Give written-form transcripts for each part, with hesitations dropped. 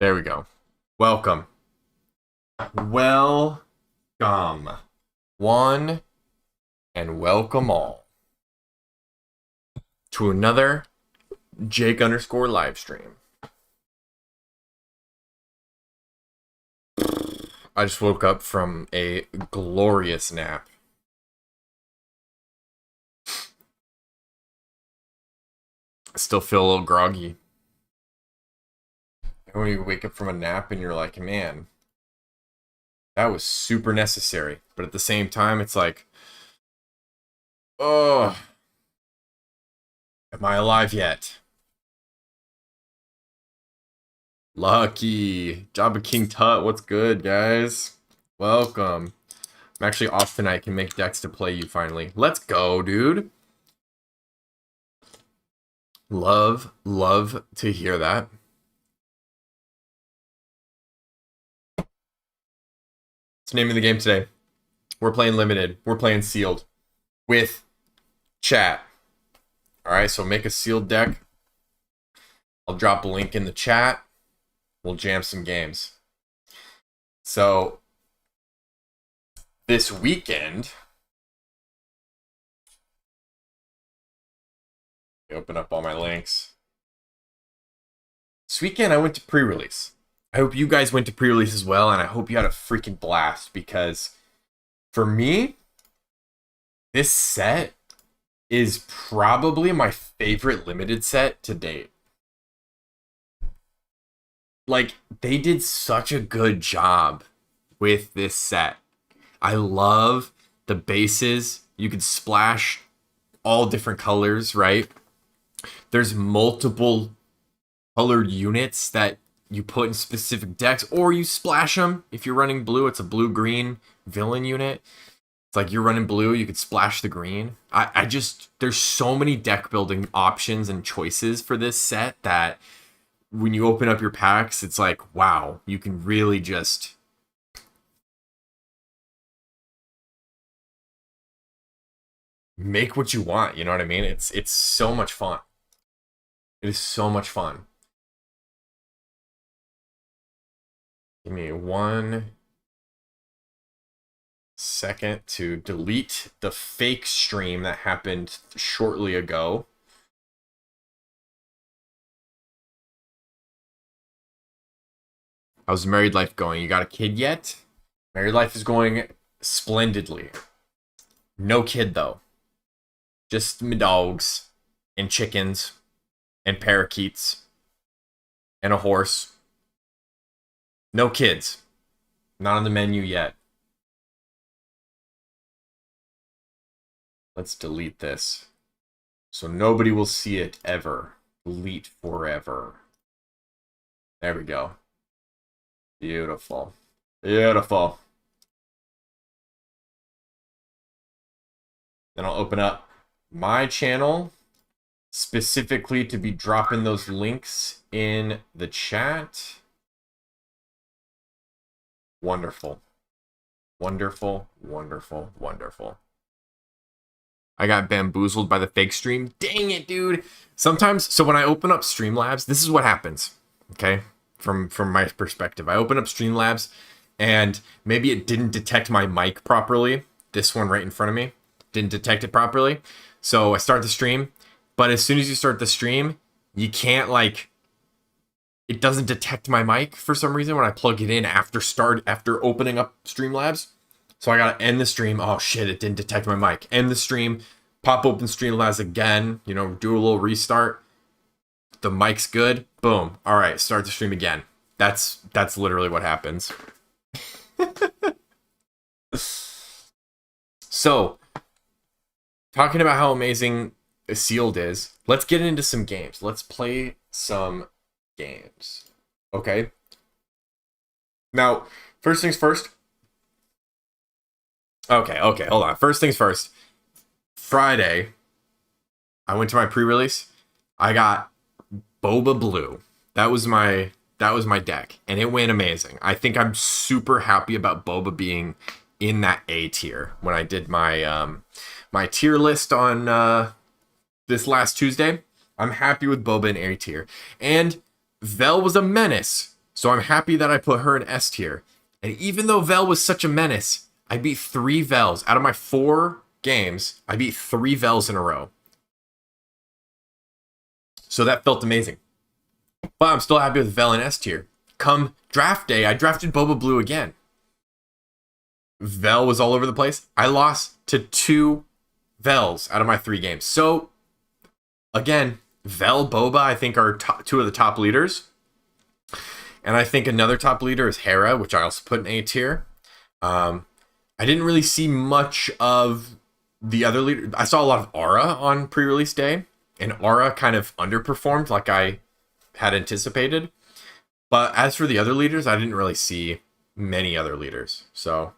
There we go. Welcome. Welcome. One and welcome all to another Jake underscore live stream. I just woke up from a glorious nap. I still feel a little groggy. When you wake up from a nap and you're like, man, that was super necessary. But at the same time, it's like, oh, am I alive yet? Lucky. Jabba King Tut, what's good, guys? Welcome. I'm actually off tonight. Can make decks to play you finally. Let's go, dude. Love to hear that. What's the name of the game today? We're playing limited. We're playing sealed with chat. All right, so make a sealed deck. I'll drop a link in the chat. We'll jam some games. So this weekend, open up all my links. This weekend I went to pre-release. I hope you guys went to pre-release as well, and I hope you had a freaking blast, because for me, this set is probably my favorite limited set to date. Like, they did such a good job with this set. I love the bases. You could splash all different colors, right? There's multiple colored units that you put in specific decks, or you splash them. If you're running blue, it's a blue-green villain unit. It's like you're running blue, you could splash the green. I just, there's so many deck building options and choices for this set that when you open up your packs, it's like, wow, you can really just make what you want. You know what I mean? It's so much fun. It is so much fun. Give me 1 second to delete the fake stream that happened shortly ago. How's married life going? You got a kid yet? Married life is going splendidly. No kid, though. Just my dogs and chickens and parakeets and a horse. No kids. Not on the menu yet. Let's delete this, so nobody will see it ever. Delete forever. There we go. Beautiful. Beautiful. Then I'll open up my channel specifically to be dropping those links in the chat. Wonderful. Wonderful, wonderful, wonderful. I got bamboozled by the fake stream. Dang it, dude. Sometimes, so when I open up Streamlabs, this is what happens, okay? From my perspective. I open up Streamlabs, and maybe it didn't detect my mic properly. This one right in front of me didn't detect it properly. So I start the stream, but as soon as you start the stream, you can't, like, it doesn't detect my mic for some reason when I plug it in after opening up Streamlabs. So I gotta end the stream. Oh shit, it didn't detect my mic. End the stream, pop open Streamlabs again, you know, do a little restart. The mic's good. Boom. All right, start the stream again. That's literally what happens. So, talking about how amazing Sealed is, let's get into some games. Let's play some games. Okay? Now, first things first. Okay, hold on. First things first. Friday, I went to my pre-release. I got Boba Blue. That was my deck, and it went amazing. I think I'm super happy about Boba being in that A tier. When I did my my tier list on this last Tuesday, I'm happy with Boba in A tier. And Vel was a menace. So I'm happy that I put her in S tier. And even though Vel was such a menace, I beat 3 Vels. Out of my 4 games, I beat 3 Vels in a row. So that felt amazing. But I'm still happy with Vel in S tier. Come draft day, I drafted Boba Blue again. Vel was all over the place. I lost to 2 Vels out of my 3 games. So, again, Vel, Boba, I think are 2 of the top leaders. And I think another top leader is Hera, which I also put in A tier. I didn't really see much of the other leader. I saw a lot of Aura on pre-release day, and Aura kind of underperformed like I had anticipated. But as for the other leaders, I didn't really see many other leaders. So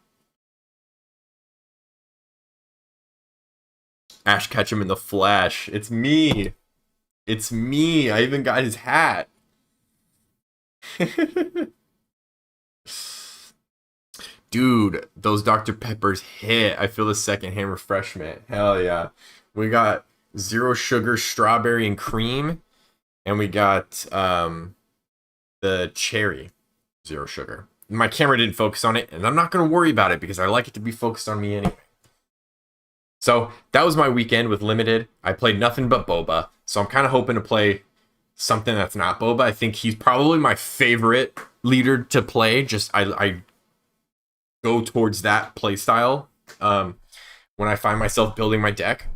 Ash Ketchum in the flesh. It's me. It's me. I even got his hat. Dude, those Dr. Peppers hit. I feel the secondhand refreshment. Hell yeah. We got 0 sugar, strawberry, and cream. And we got the cherry, 0 sugar. My camera didn't focus on it, and I'm not going to worry about it because I like it to be focused on me anyway. So that was my weekend with Limited. I played nothing but Boba. So I'm kind of hoping to play something that's not Boba. I think he's probably my favorite leader to play. Just I go towards that play style when I find myself building my deck.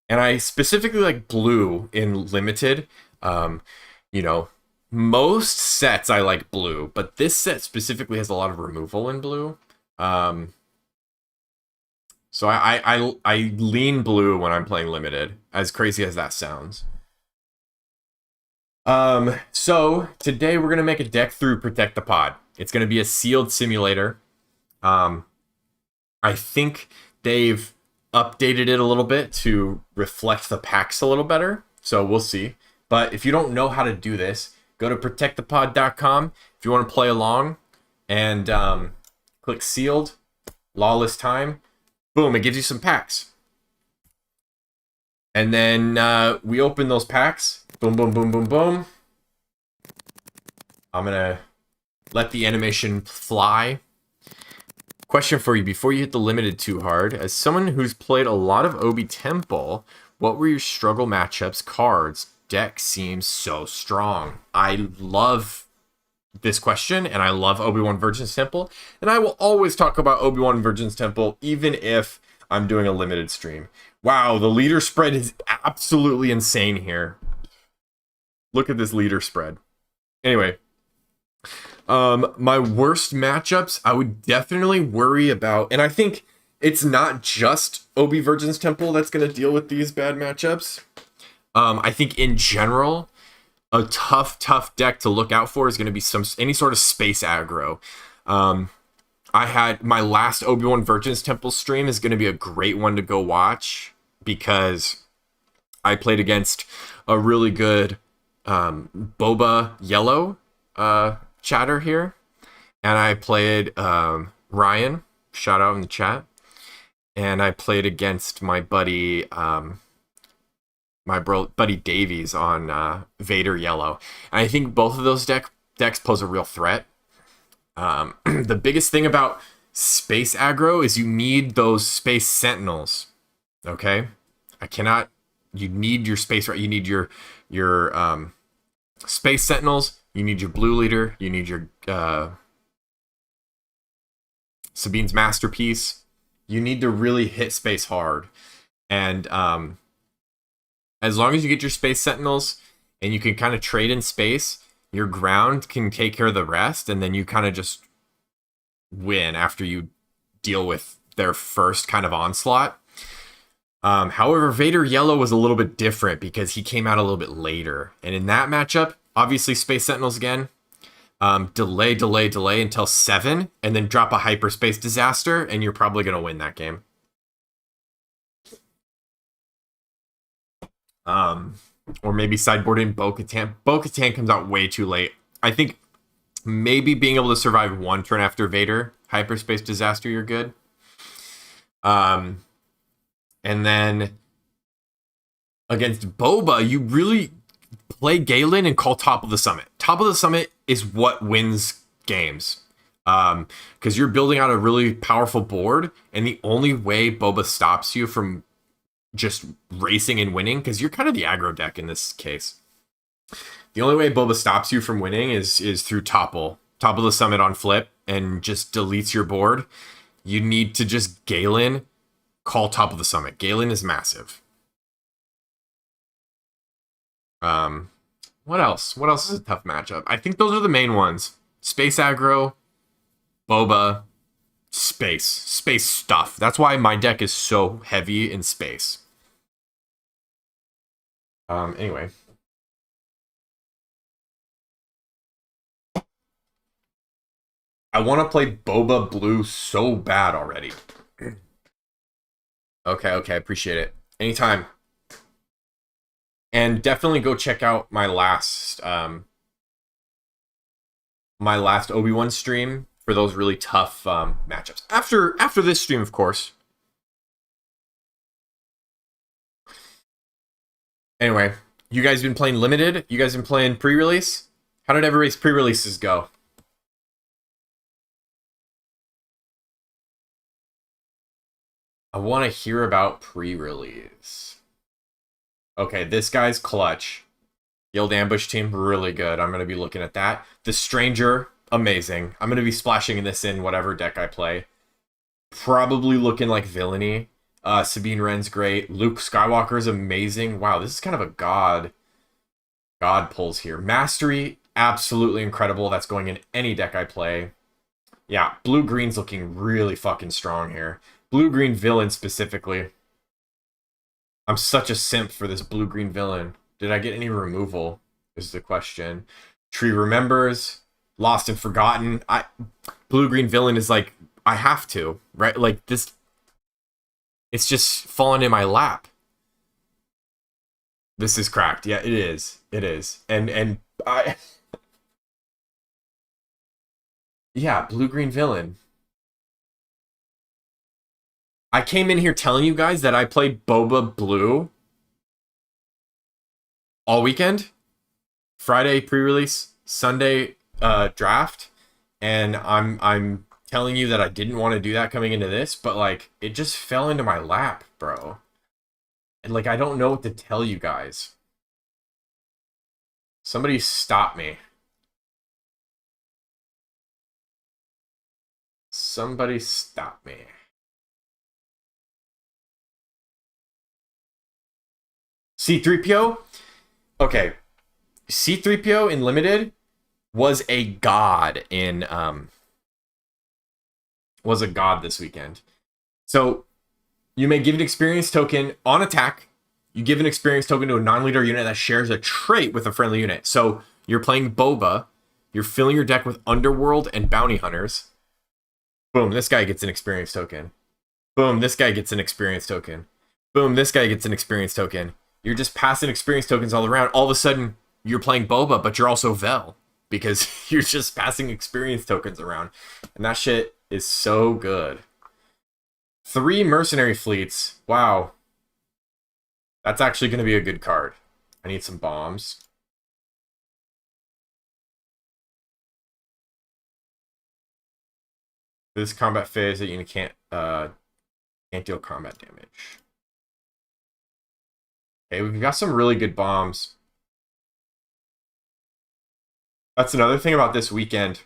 And I specifically like blue in Limited. You know, most sets I like blue, but this set specifically has a lot of removal in blue. So I lean blue when I'm playing Limited, as crazy as that sounds. So today we're gonna make a deck through Protect the Pod. It's gonna be a sealed simulator. I think they've updated it a little bit to reflect the packs a little better, so we'll see. But if you don't know how to do this, go to protectthepod.com if you want to play along, and click sealed, lawless time. Boom, it gives you some packs. And then we open those packs. Boom, boom, boom, boom, boom. I'm going to let the animation fly. Question for you before you hit the Limited too hard. As someone who's played a lot of Obi Temple, what were your struggle matchups? Cards. Deck seems so strong. I love this question, and I love Obi-Wan Virgin's Temple, and I will always talk about Obi-Wan Virgin's Temple, even if I'm doing a Limited stream. Wow, the leader spread is absolutely insane here. Look at this leader spread. Anyway, my worst matchups, I would definitely worry about, and I think it's not just Obi Virgin's Temple that's going to deal with these bad matchups. I think in general, a tough deck to look out for is going to be any sort of space aggro. I had my last Obi-Wan Virgin's Temple stream is going to be a great one to go watch because I played against a really good Boba Yellow chatter here, and I played Ryan, shout out in the chat, and I played against my buddy buddy Davies on Vader Yellow. And I think both of those decks pose a real threat. The biggest thing about space aggro is you need those space sentinels. Okay? You need your space, right? You need your space sentinels, you need your blue leader, you need your Sabine's Masterpiece. You need to really hit space hard. And as long as you get your space sentinels and you can kind of trade in space, your ground can take care of the rest, and then you kind of just win after you deal with their first kind of onslaught. However, Vader Yellow was a little bit different because he came out a little bit later. And in that matchup, obviously Space Sentinels again, delay until 7, and then drop a hyperspace disaster, and you're probably going to win that game. Or maybe sideboard in Bo-Katan. Bo-Katan comes out way too late. I think maybe being able to survive one turn after Vader, hyperspace disaster, you're good. And then against Boba, you really play Galen and call Top of the Summit. Top of the Summit is what wins games. Because you're building out a really powerful board, and the only way Boba stops you from just racing and winning, because you're kind of the aggro deck in this case. The only way Boba stops you from winning is through topple the summit on flip, and just deletes your board. You need to just Galen, call top of the summit. Galen is massive. What else? What else is a tough matchup? I think those are the main ones. Space aggro, Boba, space stuff. That's why my deck is so heavy in space. Anyway. I want to play Boba Blue so bad already. Okay, appreciate it. Anytime. And definitely go check out my last Obi-Wan stream for those really tough matchups. After this stream, of course. Anyway, you guys been playing limited? You guys been playing pre-release? How did everybody's pre-releases go? I want to hear about pre-release. Okay, this guy's clutch. Guild Ambush team, really good. I'm going to be looking at that. The Stranger, amazing. I'm going to be splashing this in whatever deck I play. Probably looking like Villainy. Sabine Wren's great. Luke Skywalker's amazing. Wow, this is kind of a god pulls here. Mastery, absolutely incredible. That's going in any deck I play. Yeah, blue-green's looking really fucking strong here. Blue-green villain specifically. I'm such a simp for this blue-green villain. Did I get any removal? Is the question. Tree Remembers. Lost and Forgotten. Blue-green villain is like, I have to, right? Like this, it's just fallen in my lap. This is cracked. Yeah, it is. It is. And I... Yeah, blue-green villain. I came in here telling you guys that I played Boba Blue all weekend. Friday pre-release, Sunday draft, and I'm telling you that I didn't want to do that coming into this, but like it just fell into my lap, bro. And like I don't know what to tell you guys. Somebody stop me. Somebody stop me. C-3PO? Okay. C-3PO in Limited was a god in was a god this weekend. So you may give an experience token on attack. You give an experience token to a non-leader unit that shares a trait with a friendly unit. So you're playing Boba. You're filling your deck with Underworld and Bounty Hunters. Boom, this guy gets an experience token. Boom, this guy gets an experience token. Boom, this guy gets an experience token. You're just passing experience tokens all around. All of a sudden, you're playing Boba, but you're also Vel. Because you're just passing experience tokens around. And that shit is so good. 3 mercenary fleets. Wow. That's actually going to be a good card. I need some bombs. This combat phase that you can't deal combat damage. Okay, we've got some really good bombs. That's another thing about this weekend.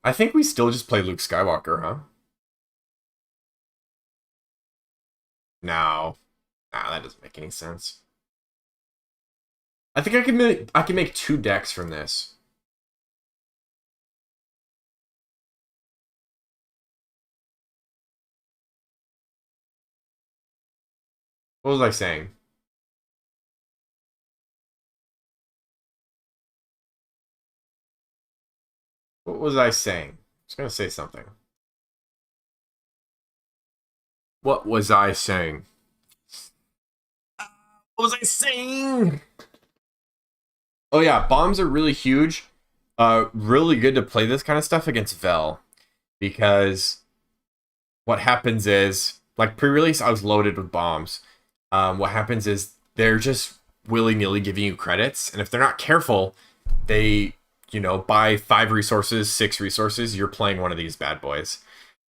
I think we still just play Luke Skywalker, huh? No. Nah, that doesn't make any sense. I think I can make 2 decks from this. What was I saying? What was I saying? I was going to say something. What was I saying? What was I saying? Oh yeah, bombs are really huge. Really good to play this kind of stuff against Vel. Because what happens is, like pre-release, I was loaded with bombs. What happens is they're just willy-nilly giving you credits. And if they're not careful, they, buy 5 resources, 6 resources, you're playing one of these bad boys.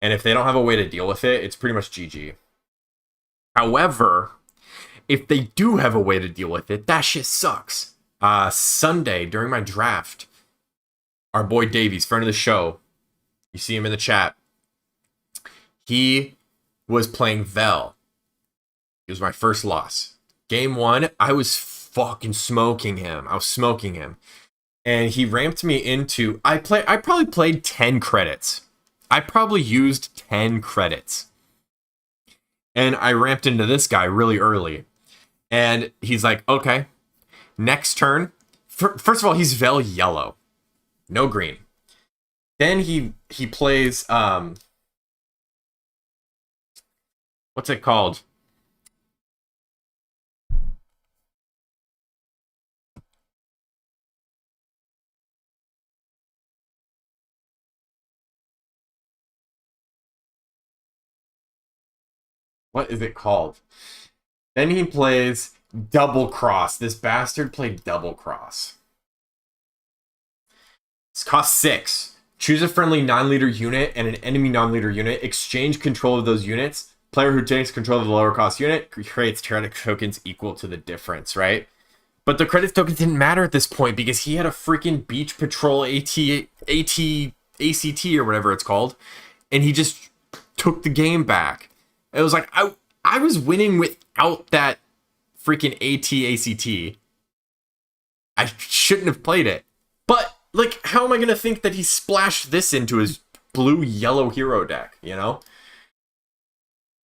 And if they don't have a way to deal with it, it's pretty much GG. However, if they do have a way to deal with it, that shit sucks. Sunday, during my draft, our boy Davies, friend of the show, you see him in the chat, he was playing Vel. It was my first loss. Game 1, I was fucking smoking him. I was smoking him. And he ramped me into... I probably played 10 credits. I probably used 10 credits. And I ramped into this guy really early. And he's like, okay, next turn. First of all, he's Vel yellow. No green. Then he plays... what's it called? What is it called? Then he plays Double Cross. This bastard played Double Cross. It's cost 6. Choose a friendly non-leader unit and an enemy non-leader unit. Exchange control of those units. Player who takes control of the lower cost unit creates credit tokens equal to the difference, right? But the credit tokens didn't matter at this point because he had a freaking Beach Patrol ACT or whatever it's called. And he just took the game back. It was like, I was winning without that freaking ACT. I shouldn't have played it. But, like, how am I going to think that he splashed this into his blue-yellow hero deck, you know?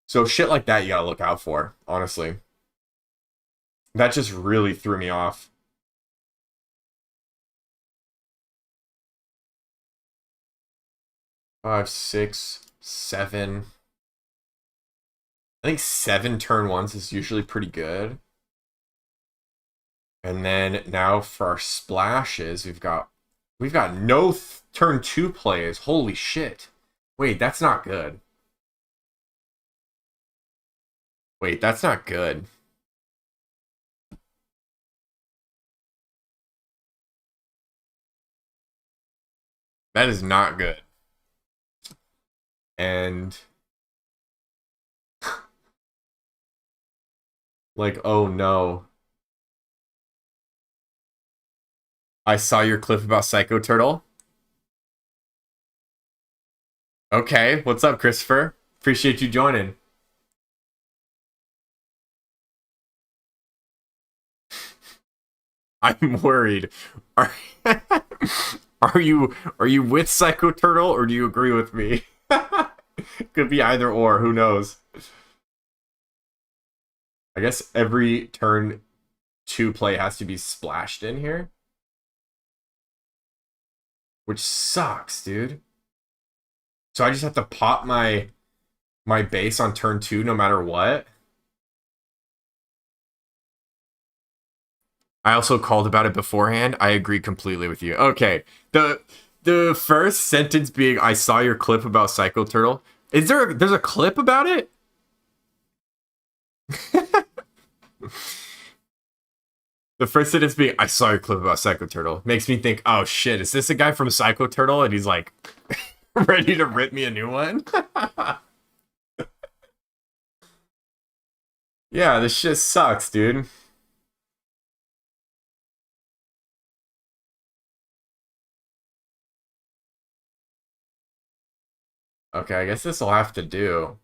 So shit like that you gotta look out for, honestly. That just really threw me off. Five, 6, 7. I think 7 turn ones is usually pretty good. And then now for our splashes, we've got no turn 2 plays. Holy shit. Wait, that's not good. Wait, that's not good. That is not good. And like, oh no. I saw your clip about Psycho Turtle. Okay, what's up, Christopher? Appreciate you joining. I'm worried. Are, are you with Psycho Turtle or do you agree with me? Could be either or, who knows? I guess every turn 2 play has to be splashed in here. Which sucks, dude. So I just have to pop my base on turn 2 no matter what. I also called about it beforehand. I agree completely with you. Okay. The first sentence being, I saw your clip about Psycho Turtle. There's a clip about it? The first sentence being, I saw your clip about Psycho Turtle. Makes me think, oh shit, is this a guy from Psycho Turtle? And he's like, ready to rip me a new one? Yeah, this shit sucks, dude. Okay, I guess this will have to do.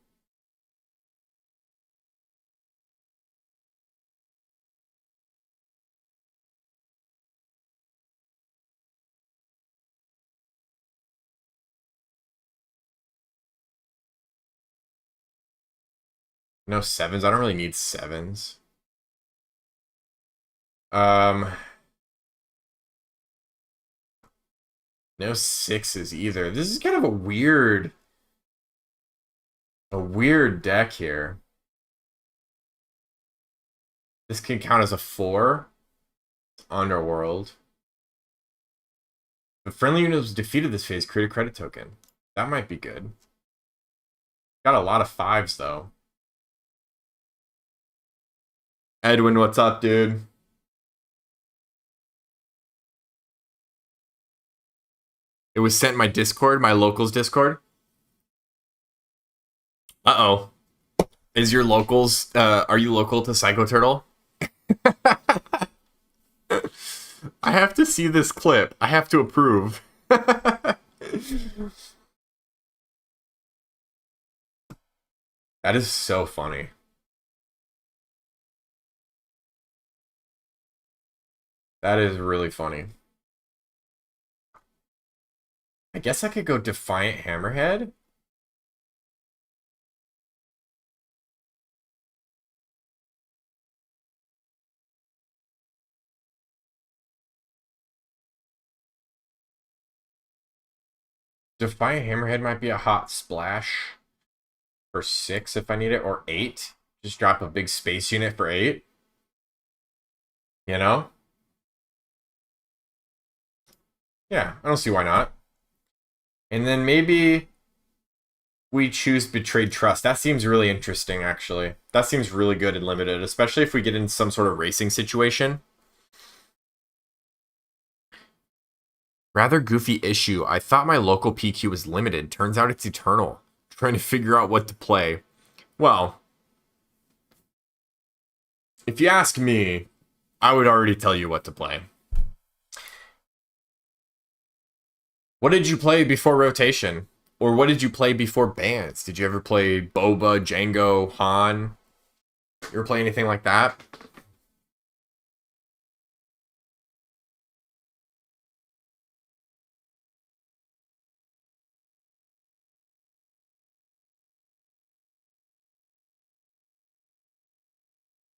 No 7s. I don't really need 7s. No 6s either. This is kind of a weird deck here. This can count as a 4. Underworld. The friendly unit was defeated this phase. Create a credit token. That might be good. Got a lot of 5s though. Edwin, what's up, dude? It was sent in my Discord, my locals Discord. Uh-oh. Is your locals, are you local to Psycho Turtle? I have to see this clip. I have to approve. That is so funny. That is really funny. I guess I could go Defiant Hammerhead. Defiant Hammerhead might be a hot splash for 6 if I need it, or 8. Just drop a big space unit for 8. You know? Yeah, I don't see why not. And then maybe we choose Betrayed Trust. That seems really interesting, actually. That seems really good and limited, especially if we get in some sort of racing situation. Rather goofy issue. I thought my local PQ was limited. Turns out it's eternal. Trying to figure out what to play. Well, if you ask me, I would already tell you what to play. What did you play before rotation? Or what did you play before bans? Did you ever play Boba, Django, Han? You ever play anything like that?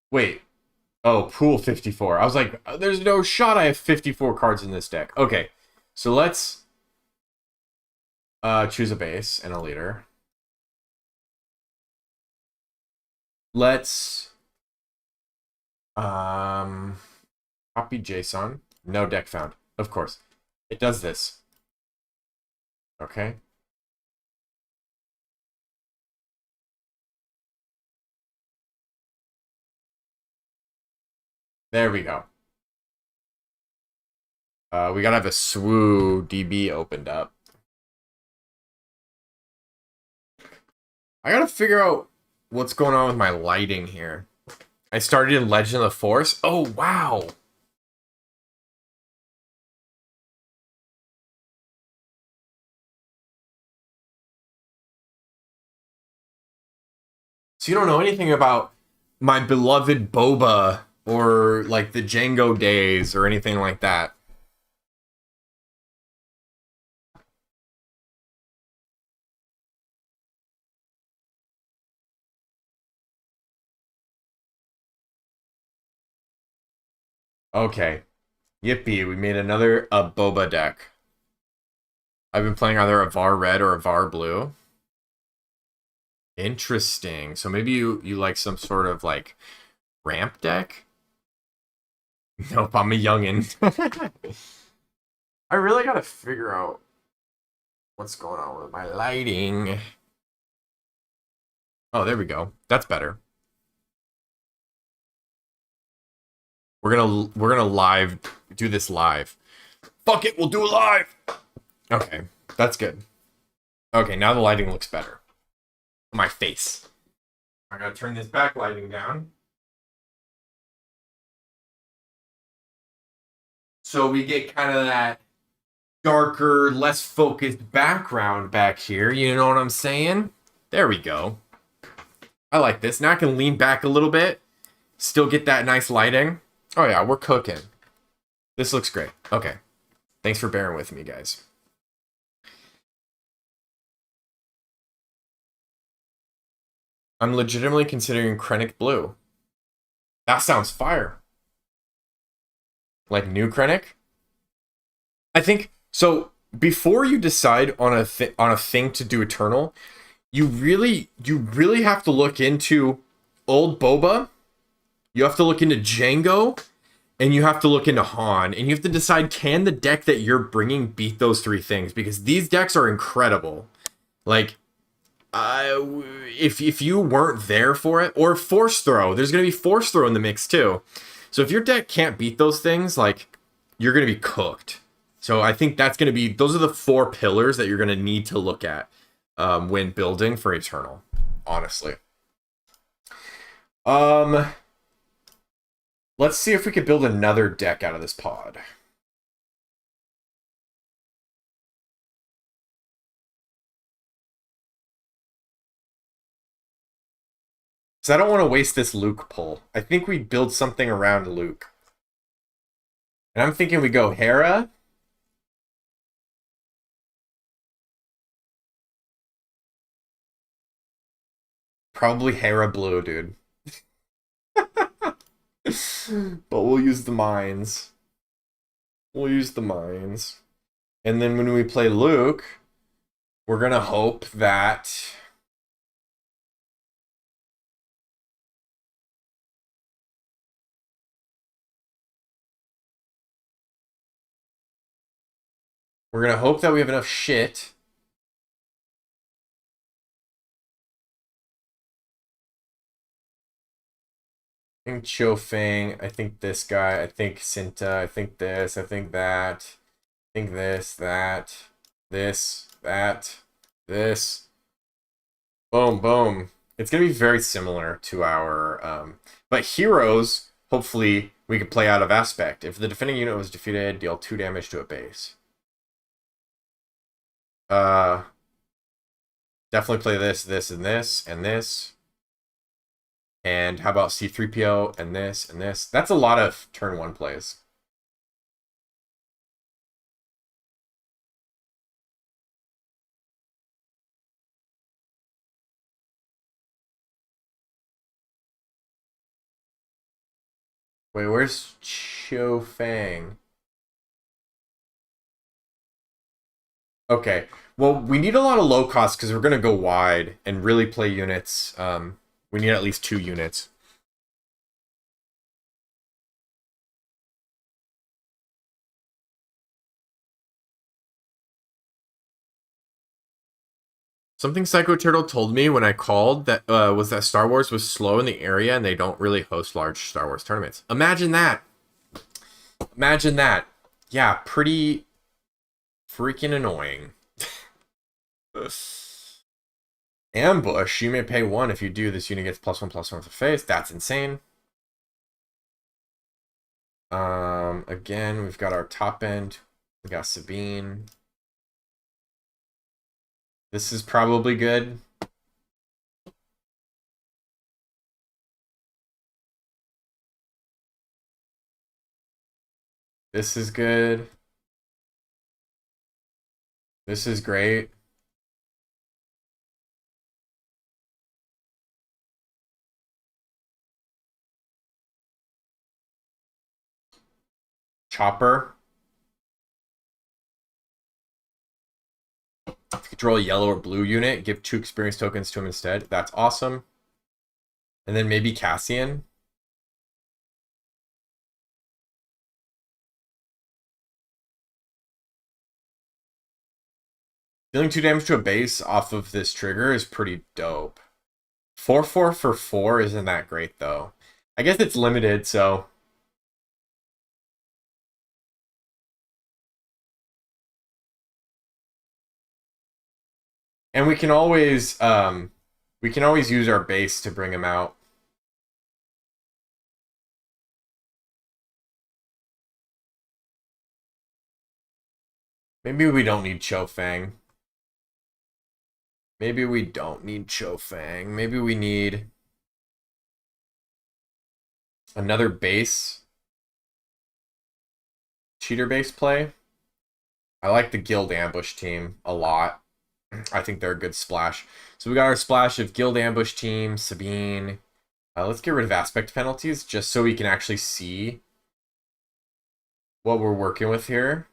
Wait. Oh, Pool 54. I was like, there's no shot I have 54 cards in this deck. Okay. So let's choose a base and a leader. Let's copy JSON. No deck found. Of course. It does this. Okay. There we go. We gotta have a SWU DB opened up. I gotta figure out what's going on with my lighting here. I started in Legend of the Force. Oh, wow. So you don't know anything about my beloved Boba or like the Django days or anything like that. Okay. Yippee, we made another Boba deck. I've been playing either a VAR red or a VAR blue. Interesting. So maybe you like some sort of like ramp deck? Nope, I'm a youngin. I really gotta figure out what's going on with my lighting. Oh, there we go. That's better. We're gonna live do this live. Fuck it, we'll do it live. Okay, that's good. Okay, now the lighting looks better. My face. I gotta turn this backlighting down. So we get kind of that darker, less focused background back here. You know what I'm saying? There we go. I like this. Now I can lean back a little bit. Still get that nice lighting. Oh yeah, we're cooking. This looks great. Okay. Thanks for bearing with me, guys. I'm legitimately considering Krennic Blue. That sounds fire. Like new Krennic? I think so. Before you decide on a thing to do Eternal, you really have to look into old Boba. You have to look into Django, and you have to look into Han, and you have to decide, can the deck that you're bringing beat those 3 things? Because these decks are incredible. Like, if you weren't there for it, or Force Throw, there's gonna be Force Throw in the mix too. So if your deck can't beat those things, like, you're gonna be cooked. So I think that's going to be, those are the 4 pillars that you're going to need to look at when building for Eternal, honestly. Let's see if we could build another deck out of this pod. Because I don't want to waste this Luke pull. I think we build something around Luke. And I'm thinking we go Hera. Probably Hera Blue, dude. But we'll use the mines. We'll use the mines. And then when we play Luke, we're going to hope that... We're going to hope that we have enough shit. I think Cho Fang, I think this guy, I think Sinta, I think this, I think that, I think this, that, this, that, this. Boom, boom. It's going to be very similar to our... but heroes, hopefully, we could play out of aspect. If the defending unit was defeated, deal 2 damage to a base. Definitely play this, this, and this, and this. And how about C3PO and this and this? That's a lot of turn 1 plays. Wait, where's Cho Fang? Okay. Well, we need a lot of low cost because we're going to go wide and really play units. We need at least 2 units. Something Psycho Turtle told me when I called that was that Star Wars was slow in the area and they don't really host large Star Wars tournaments. Imagine that. Imagine that. Yeah, pretty freaking annoying. Ambush. You may pay 1 if you do. This unit gets +1/+1 for face. That's insane. Again, we've got our top end. We got Sabine. This is probably good. This is good. This is great. Chopper. Control a yellow or blue unit. Give 2 experience tokens to him instead. That's awesome. And then maybe Cassian. Dealing 2 damage to a base off of this trigger is pretty dope. 4/4 for 4 isn't that great, though. I guess it's limited, so... And we can always use our base to bring him out. Maybe we don't need Cho Fang. Maybe we don't need Cho Fang. Maybe we need another base. Cheater base play. I like the Guild Ambush team a lot. I think they're a good splash. So we got our splash of Guild Ambush team, Sabine. Let's get rid of aspect penalties just so we can actually see what we're working with here.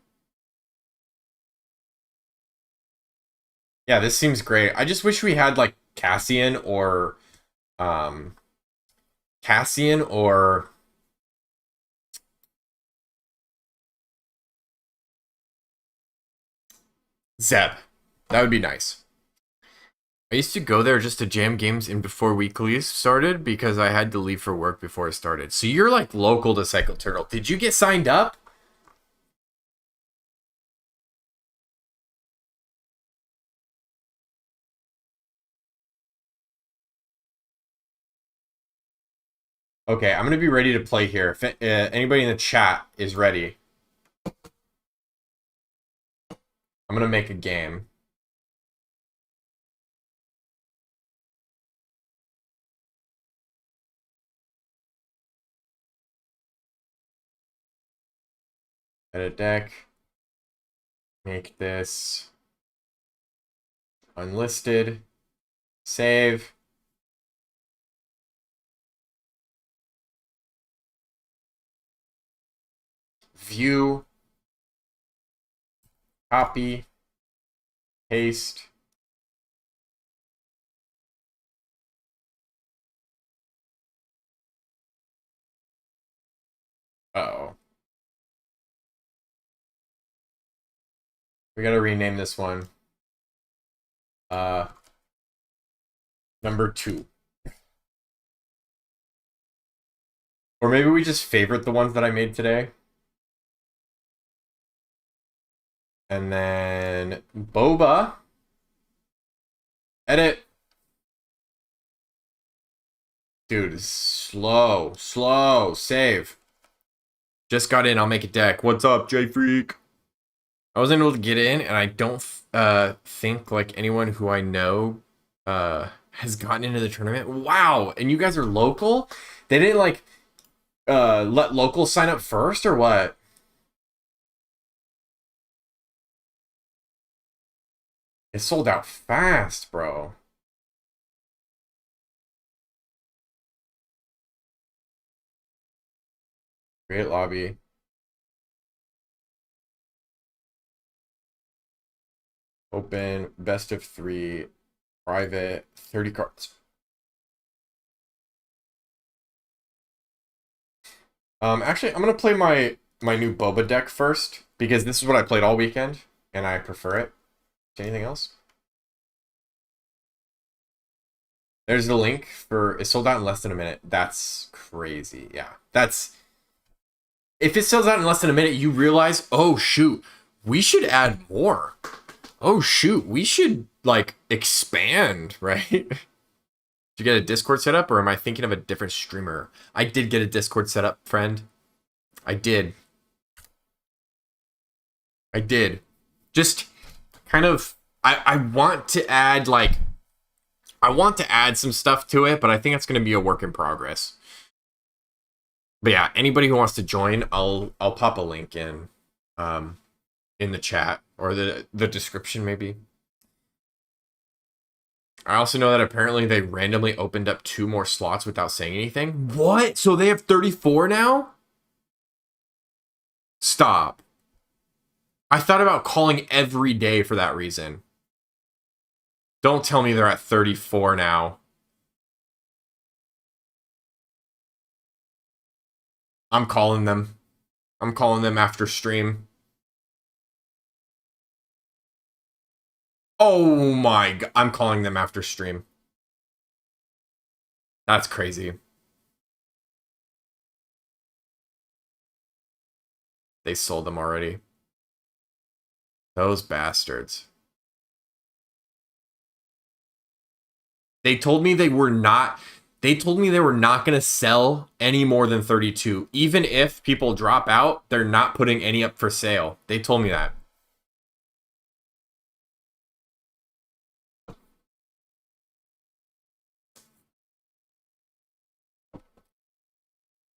Yeah, this seems great. I just wish we had like Cassian or Zeb. That would be nice. I used to go there just to jam games in before weeklies started because I had to leave for work before it started. So you're like local to Psycho Turtle. Did you get signed up? Okay, I'm gonna be ready to play here. If anybody in the chat is ready, I'm gonna make a game. Edit deck. Make this unlisted. Save. View. Copy. Paste. Uh-oh. We gotta rename this one. Number 2. Or maybe we just favorite the ones that I made today. And then Boba. Edit. Dude, slow. Save. Just got in. I'll make a deck. What's up, J Freak? I wasn't able to get in, and I don't think like anyone who I know has gotten into the tournament. Wow, and you guys are local? They didn't like let locals sign up first, or what? It sold out fast, bro. Great lobby. Open, best of 3, private, 30 cards. Actually, I'm gonna play my new Boba deck first, because this is what I played all weekend, and I prefer it. Anything else? There's the link for it sold out in less than a minute. That's crazy. Yeah. That's if it sells out in less than a minute, you realize, oh shoot, we should add more. Oh shoot, we should like expand, right? Did you get a Discord setup, or am I thinking of a different streamer? I did get a Discord setup, friend. I did. Just kind of I want to add like I want to add some stuff to it, but I think it's going to be a work in progress. But yeah, anybody who wants to join, I'll pop a link in the chat or the description maybe. I also know that apparently they randomly opened up 2 more slots without saying anything. What? So they have 34 now? Stop. I thought about calling every day for that reason. Don't tell me they're at 34 now. I'm calling them. I'm calling them after stream. Oh my god. I'm calling them after stream. That's crazy. They sold them already. Those bastards. They told me they were not going to sell any more than 32. Even if people drop out, they're not putting any up for sale. They told me that.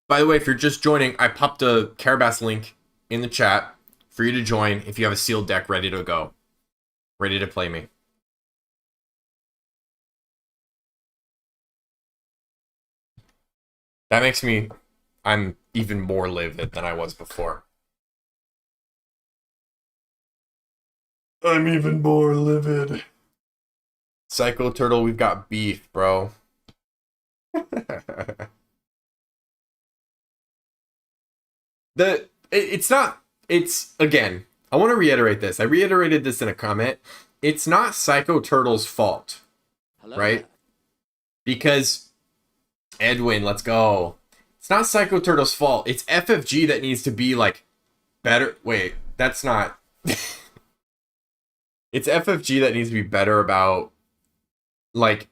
By the way, if you're just joining, I popped a Carabas link in the chat for you to join if you have a sealed deck ready to go. Ready to play me. That makes me... I'm even more livid than I was before. I'm even more livid. Psycho Turtle, we've got beef, bro. It's again, I want to reiterate this. I reiterated this in a comment. It's not Psycho Turtle's fault. Hello. Right? Because Edwin, let's go. It's not Psycho Turtle's fault. It's FFG that needs to be like better. Wait, that's not. It's FFG that needs to be better about like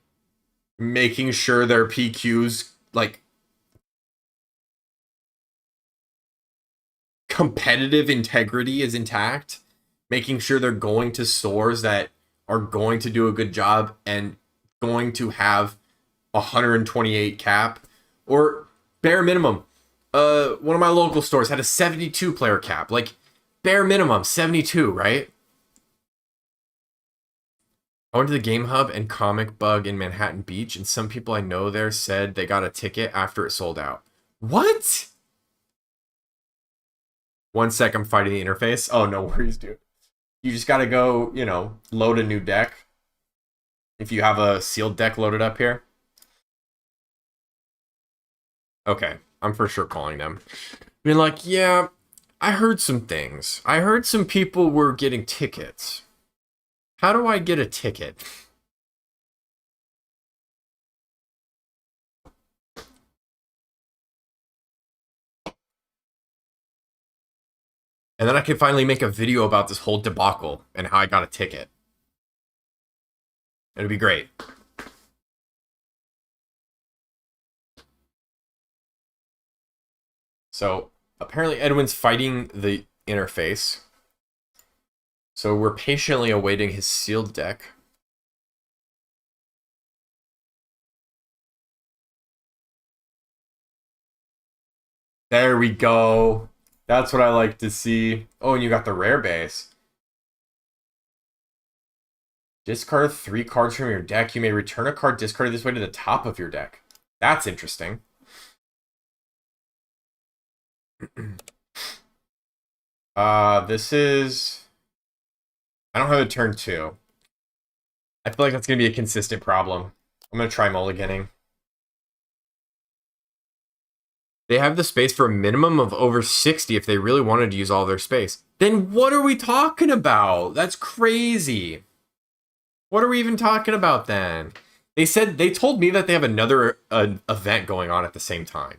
making sure their PQs like competitive integrity is intact, making sure they're going to stores that are going to do a good job and going to have 128 cap, or bare minimum. One of my local stores had a 72 player cap, like bare minimum 72, right? I went to the Game Hub and Comic Bug in Manhattan Beach, and some people I know there said they got a ticket after it sold out. What? 1 sec, I'm fighting the interface. Oh, no worries, dude. You just gotta go, you know, load a new deck. If you have a sealed deck loaded up here. Okay, I'm for sure calling them. Being like, yeah, I heard some things. I heard some people were getting tickets. How do I get a ticket? And then I can finally make a video about this whole debacle and how I got a ticket. It'd be great. So apparently Edwin's fighting the interface. So we're patiently awaiting his sealed deck. There we go. That's what I like to see. Oh, and you got the rare base. Discard 3 cards from your deck. You may return a card discarded this way to the top of your deck. That's interesting. This is... I don't have a turn 2. I feel like that's going to be a consistent problem. I'm going to try mulliganing. They have the space for a minimum of over 60 if they really wanted to use all their space. Then what are we talking about? That's crazy. What are we even talking about then? They told me that they have another event going on at the same time.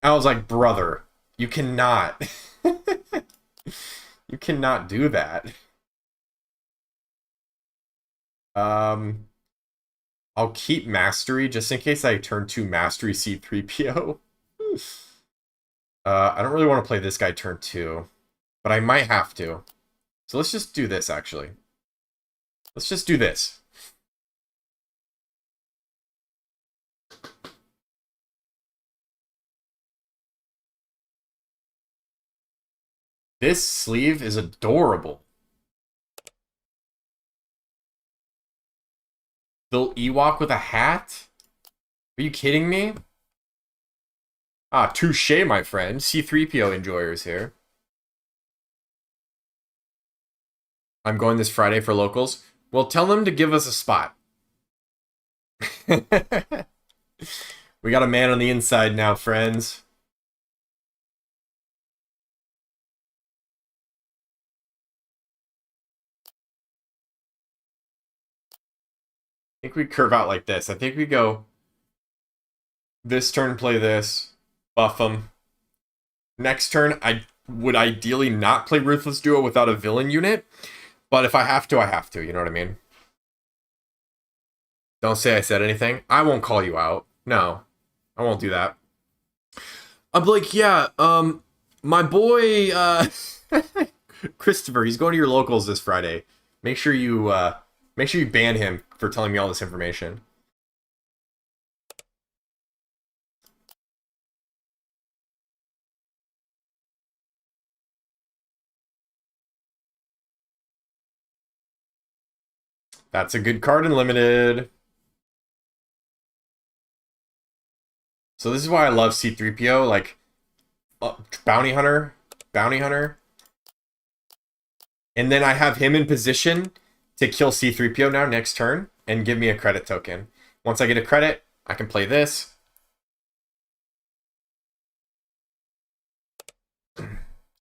I was like, brother, you cannot. You cannot do that. I'll keep Mastery just in case I turn 2 Mastery C3PO. I don't really want to play this guy turn 2, but I might have to. So let's just do this, actually. Let's just do this. This sleeve is adorable. The Ewok with a hat? Are you kidding me? Ah, touche, my friend. C3PO enjoyers here. I'm going this Friday for locals. Well, tell them to give us a spot. We got a man on the inside now, friends. I think we curve out like this. I think we go this turn, play this, buff them. Next turn, I would ideally not play Ruthless Duo without a villain unit, but if I have to, I have to. You know what I mean? Don't say I said anything. I won't call you out. No, I won't do that. I'm like, yeah, my boy, Christopher, he's going to your locals this Friday. Make sure you ban him for telling me all this information. That's a good card in limited. So this is why I love C3PO, like bounty hunter, and then I have him in position to kill C3PO now next turn and give me a credit token. Once I get a credit, I can play this.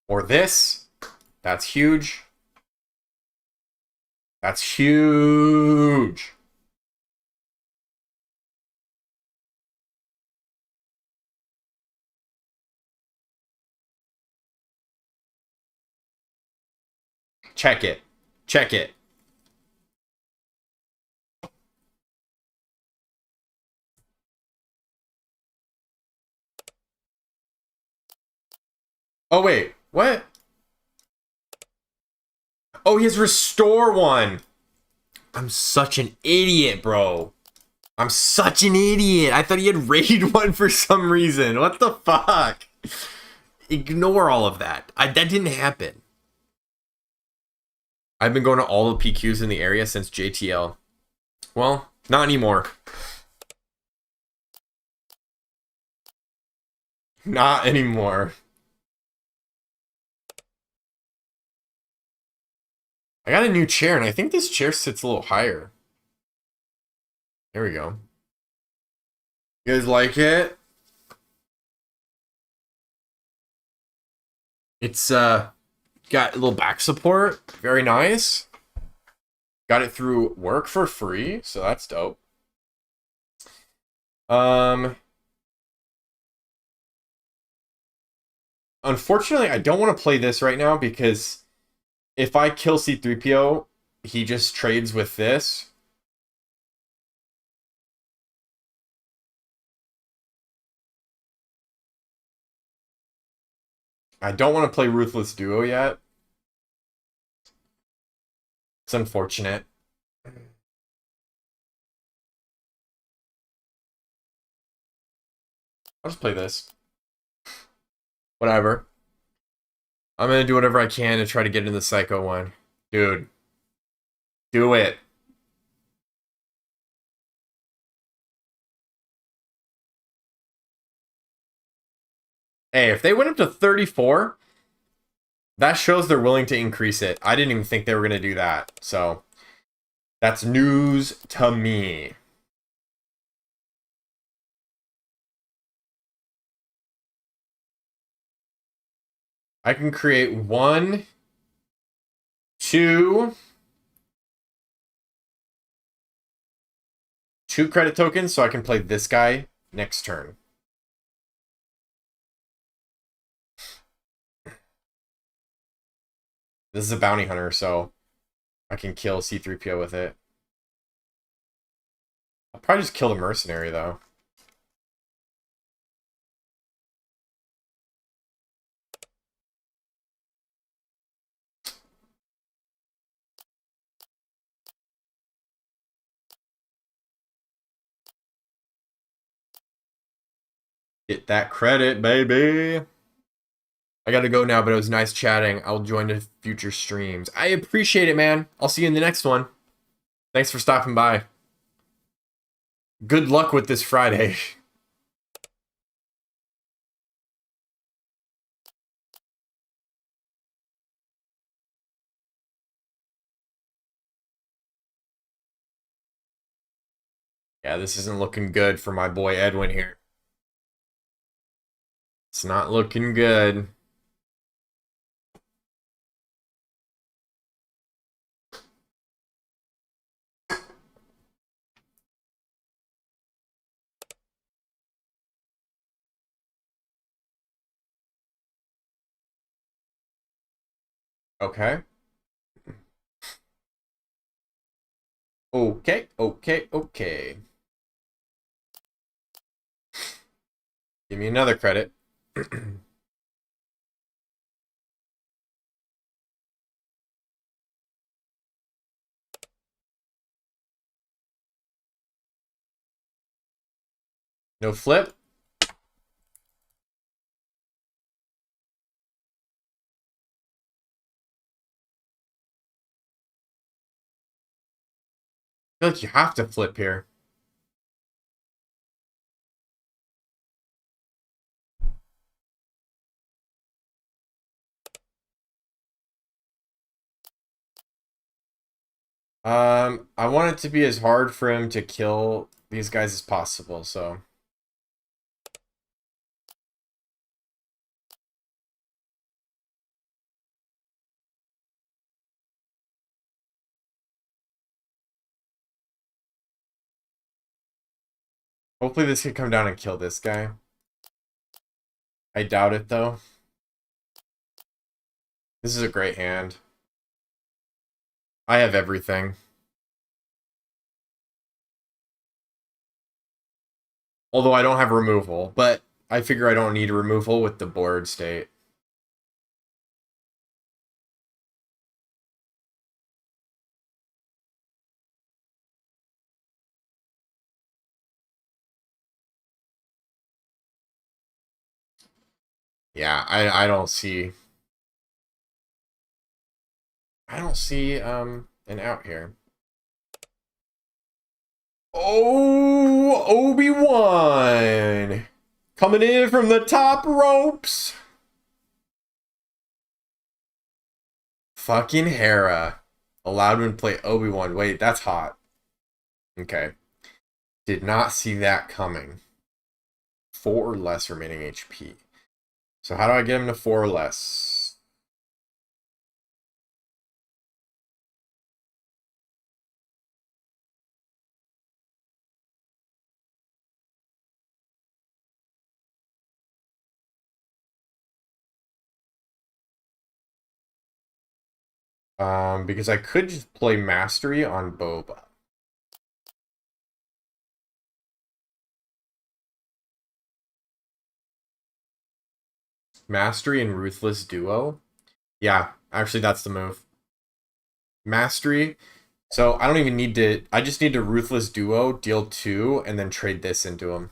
Or this. That's huge. That's huge. Check it. Check it. Oh, wait. What? Oh, he has restore one. I'm such an idiot, bro. I'm such an idiot. I thought he had raid one for some reason. What the fuck? Ignore all of that. That didn't happen. I've been going to all the PQs in the area since JTL. Well, not anymore. Not anymore. I got a new chair, and I think this chair sits a little higher. There we go. You guys like it? It's got a little back support. Very nice. Got it through work for free, so that's dope. Unfortunately, I don't want to play this right now because if I kill C3PO, he just trades with this. I don't want to play Ruthless Duo yet. It's unfortunate. I'll just play this. Whatever. I'm gonna do whatever I can to try to get in the Psycho one. Dude. Do it. Hey, if they went up to 34, that shows they're willing to increase it. I didn't even think they were gonna do that. So, that's news to me. I can create 1, 2 credit tokens so I can play this guy next turn. This is a bounty hunter, so I can kill C3PO with it. I'll probably just kill the mercenary, though. Get that credit, baby. I gotta go now, but it was nice chatting. I'll join the future streams. I appreciate it, man. I'll see you in the next one. Thanks for stopping by. Good luck with this Friday. Yeah, this isn't looking good for my boy Edwin here. It's not looking good. Okay. Okay, okay, okay. Give me another credit. No flip. I feel like you have to flip here. I want it to be as hard for him to kill these guys as possible, so. Hopefully this can come down and kill this guy. I doubt it, though. This is a great hand. I have everything. Although I don't have removal, but I figure I don't need removal with the board state. Yeah, I don't see an out here. Oh, Obi-Wan coming in from the top ropes. Fucking Hera. Allowed him to play Obi-Wan. Wait, that's hot. Okay. Did not see that coming. 4 or less remaining HP. So how do I get him to 4 or less? Because I could just play Mastery on Boba. Mastery and Ruthless Duo. Yeah, actually that's the move. Mastery. So I don't even need to, I just need to Ruthless Duo, deal 2, and then trade this into him.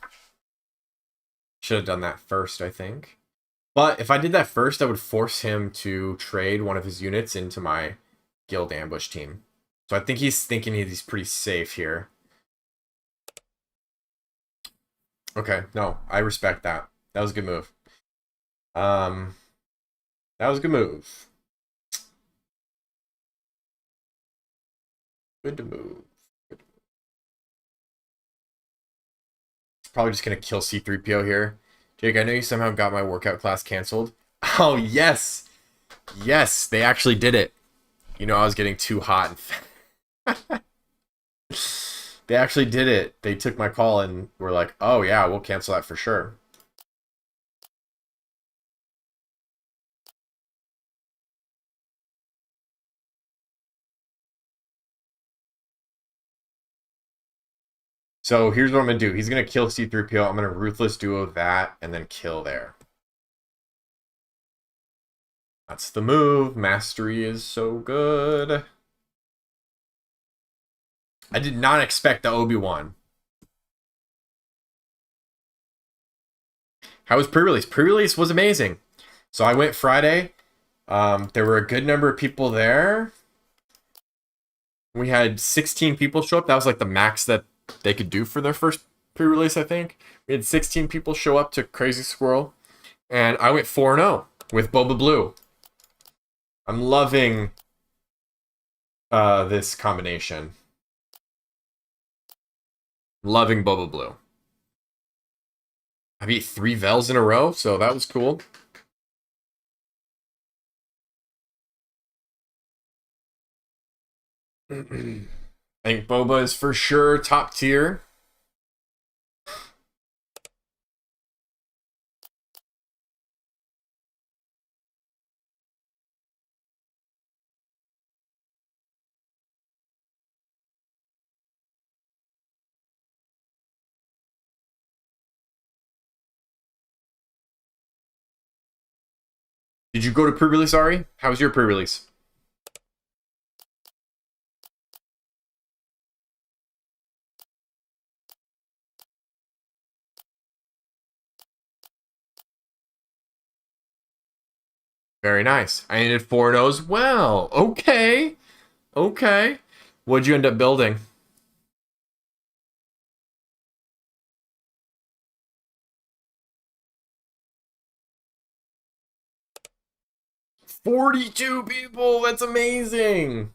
Should have done that first, I think. But if I did that first, I would force him to trade one of his units into my Guild Ambush team. So I think he's thinking he's pretty safe here. Okay, no, I respect that. That was a good move. That was a good move. Good to move. Probably just gonna kill C-3PO here. Jake, I know you somehow got my workout class canceled. Oh, yes! Yes, they actually did it. You know, I was getting too hot. They actually did it. They took my call and were like, oh yeah, we'll cancel that for sure. So here's what I'm going to do. He's going to kill C-3PO. I'm going to Ruthless Duo that and then kill there. That's the move. Mastery is so good. I did not expect the Obi-Wan. How was pre-release? Pre-release was amazing. So I went Friday. There were a good number of people there. We had 16 people show up. That was like the max that they could do for their first pre-release, I think. We had 16 people show up to Crazy Squirrel. And I went 4-0 with Boba Blue. I'm loving this combination. Loving Boba Blue. I beat 3 Vels in a row, so that was cool. I think Boba is for sure top tier. Did you go to pre-release, Ari? How was your pre-release? Very nice. I ended 4-0 as well. Okay. Okay. What'd you end up building? $42 people. That's amazing.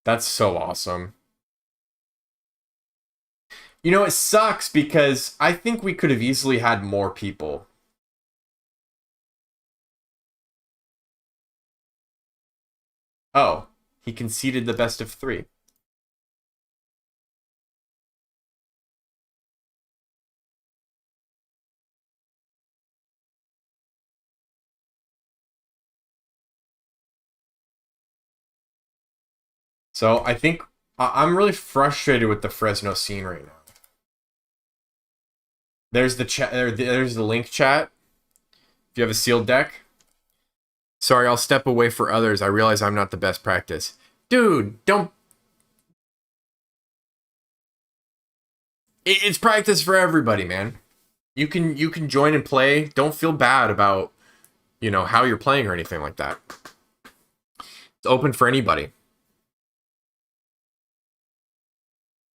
That's so awesome. You know, it sucks because I think we could have easily had more people. Oh, he conceded the best of 3. So I think I'm really frustrated with the Fresno scene right now. There's the chat. There's the link chat. If you have a sealed deck. Sorry, I'll step away for others. I realize I'm not the best practice. Dude, don't. It's practice for everybody, man. You can join and play. Don't feel bad about, how you're playing or anything like that. It's open for anybody.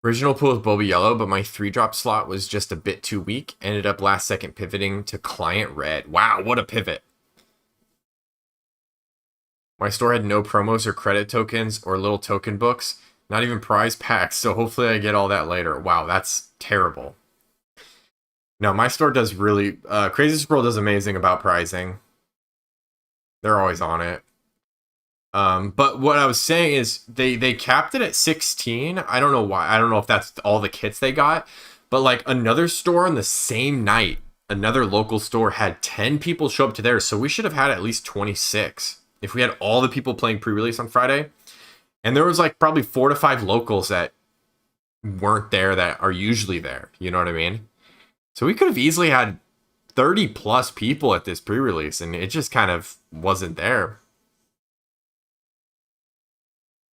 Original pool is Bulby Yellow, but my 3-drop slot was just a bit too weak. Ended up last second pivoting to Client Red. Wow, what a pivot. My store had no promos or credit tokens or little token books. Not even prize packs, so hopefully I get all that later. Wow, that's terrible. No, my store does really... Crazy Squirrel does amazing about prizing. They're always on it. But what I was saying is they capped it at 16. I don't know why. I don't know if that's all the kits they got. But like another store on the same night, another local store had 10 people show up to theirs. So we should have had at least 26. If we had all the people playing pre-release on Friday. And there was like probably 4 to 5 locals that weren't there that are usually there. You know what I mean? So we could have easily had 30 plus people at this pre-release, and it just kind of wasn't there.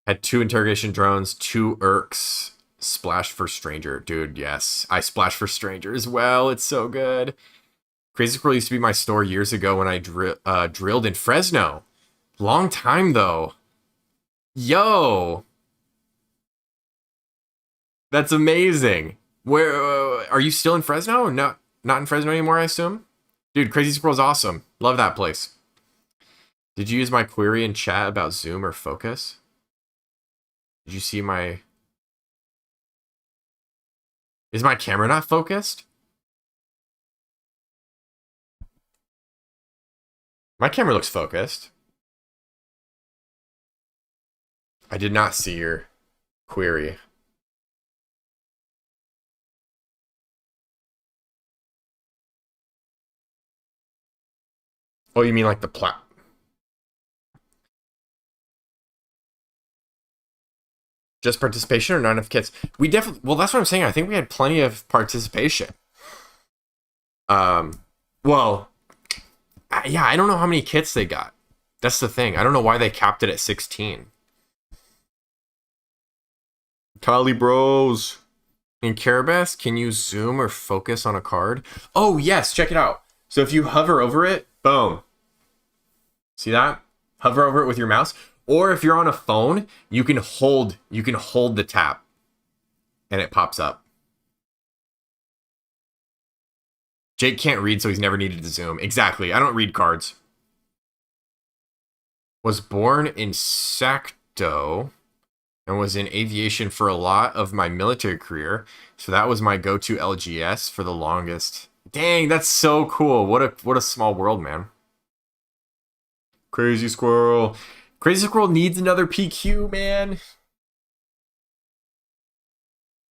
Had 2 interrogation drones, 2 Urks, Splash for Stranger. Dude, yes. I Splash for Stranger as well. It's so good. Crazy Squirrel used to be my store years ago when I drilled in Fresno. Long time, though. Yo! That's amazing. Where are you still in Fresno? No, not in Fresno anymore, I assume? Dude, Crazy Squirrel's awesome. Love that place. Did you use my query in chat about zoom or focus? Did you see my... Is my camera not focused? My camera looks focused. I did not see your query. Oh, you mean like the plat? Just participation or not enough kits? We definitely... Well, that's what I'm saying. I think we had plenty of participation. Well... Yeah, I don't know how many kits they got. That's the thing. I don't know why they capped it at 16. Kali Bros. In Carabas, can you zoom or focus on a card? Oh, yes. Check it out. So if you hover over it, boom. See that? Hover over it with your mouse. Or if you're on a phone, you can hold the tap and it pops up. Jake can't read, so he's never needed to zoom. Exactly. I don't read cards. Was born in Sacto and was in aviation for a lot of my military career. So that was my go-to LGS for the longest. Dang, that's so cool. What a small world, man. Crazy Squirrel. Crazy Squirrel needs another PQ, man.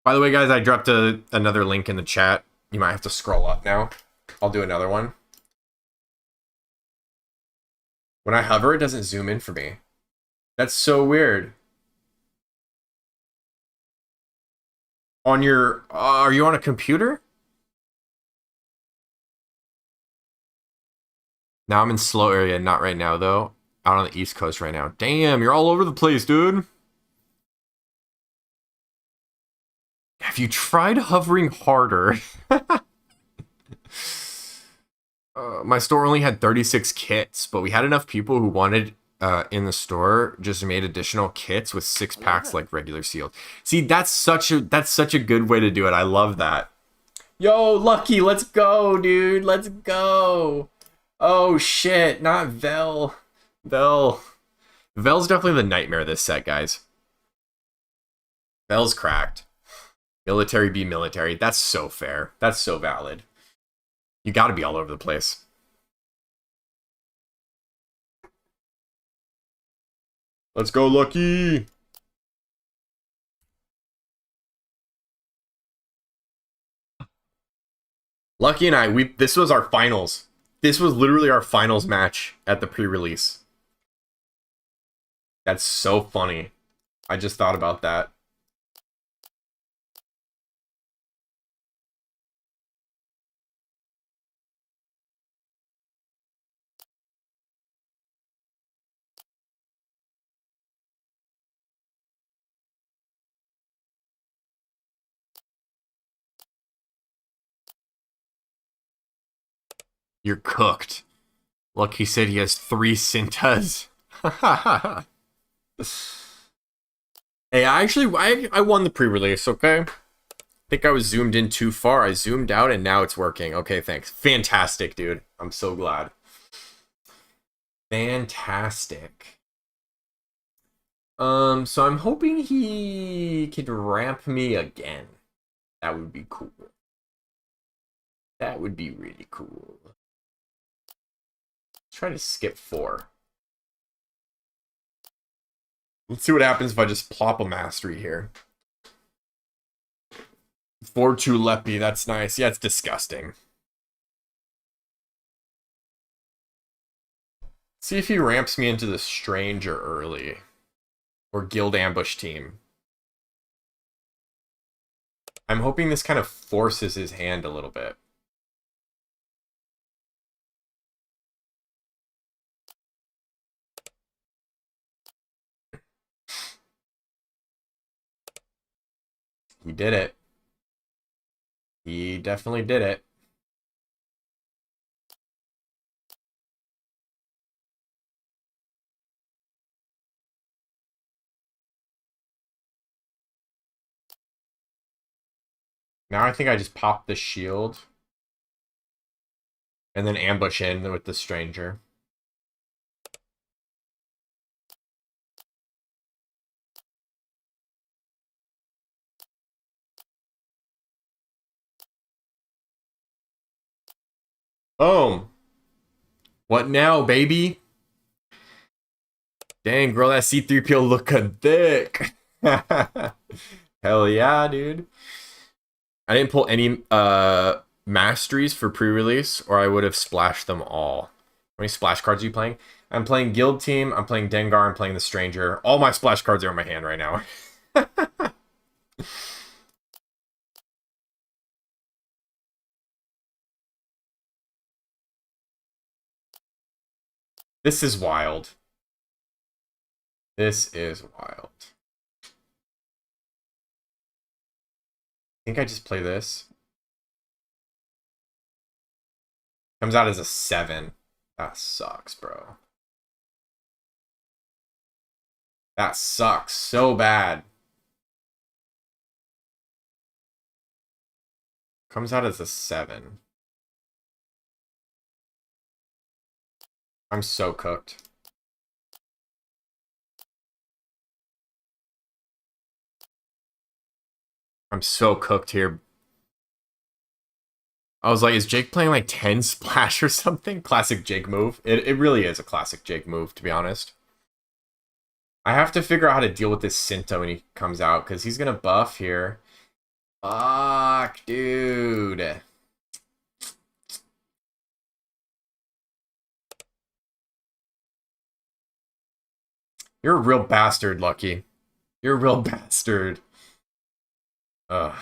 By the way, guys, I dropped another link in the chat. You might have to scroll up now. I'll do another one. When I hover, it doesn't zoom in for me. That's so weird. On your... are you on a computer? Now I'm in slow area. Not right now, though. Out on the East Coast right now. Damn, you're all over the place, dude. Have you tried hovering harder? My store only had 36 kits, but we had enough people who wanted in the store just made additional kits with 6 packs like regular sealed. See, that's such a good way to do it. I love that. Yo, Lucky, let's go, dude. Let's go. Oh shit, not Vel. Vel's definitely the nightmare of this set, guys. Vel's cracked. Military be military. That's so fair. That's so valid. You gotta be all over the place. Let's go, Lucky! Lucky and I, this was our finals. This was literally our finals match at the pre-release. That's so funny. I just thought about that. You're cooked. Look, he said he has 3 Cintas. Hey, I won the pre-release, okay? I think I was zoomed in too far. I zoomed out and now it's working. Okay, thanks. Fantastic, dude. I'm so glad. Fantastic. So I'm hoping he could ramp me again. That would be cool. That would be really cool. Let's try to skip 4. Let's see what happens if I just plop a mastery here. 4-2 Leppy, that's nice. Yeah, it's disgusting. See if he ramps me into the Stranger early. Or Guild Ambush team. I'm hoping this kind of forces his hand a little bit. He did it. He definitely did it. Now I think I just pop the shield. And then ambush in with the Stranger. Boom. What now, baby? Dang, girl, that C3PO looking thick. Hell yeah, dude. I didn't pull any masteries for pre-release, or I would have splashed them all. How many splash cards are you playing? I'm playing Guild Team, I'm playing Dengar, I'm playing the Stranger. All my splash cards are in my hand right now. This is wild. This is wild. I think I just play this. Comes out as a 7. That sucks, bro. That sucks so bad. Comes out as a 7. I'm so cooked. I'm so cooked here. I was like, is Jake playing like 10 splash or something? Classic Jake move. It really is a classic Jake move, to be honest. I have to figure out how to deal with this Cinta when he comes out, because he's going to buff here. Fuck, dude. You're a real bastard, Lucky. You're a real bastard. Ugh.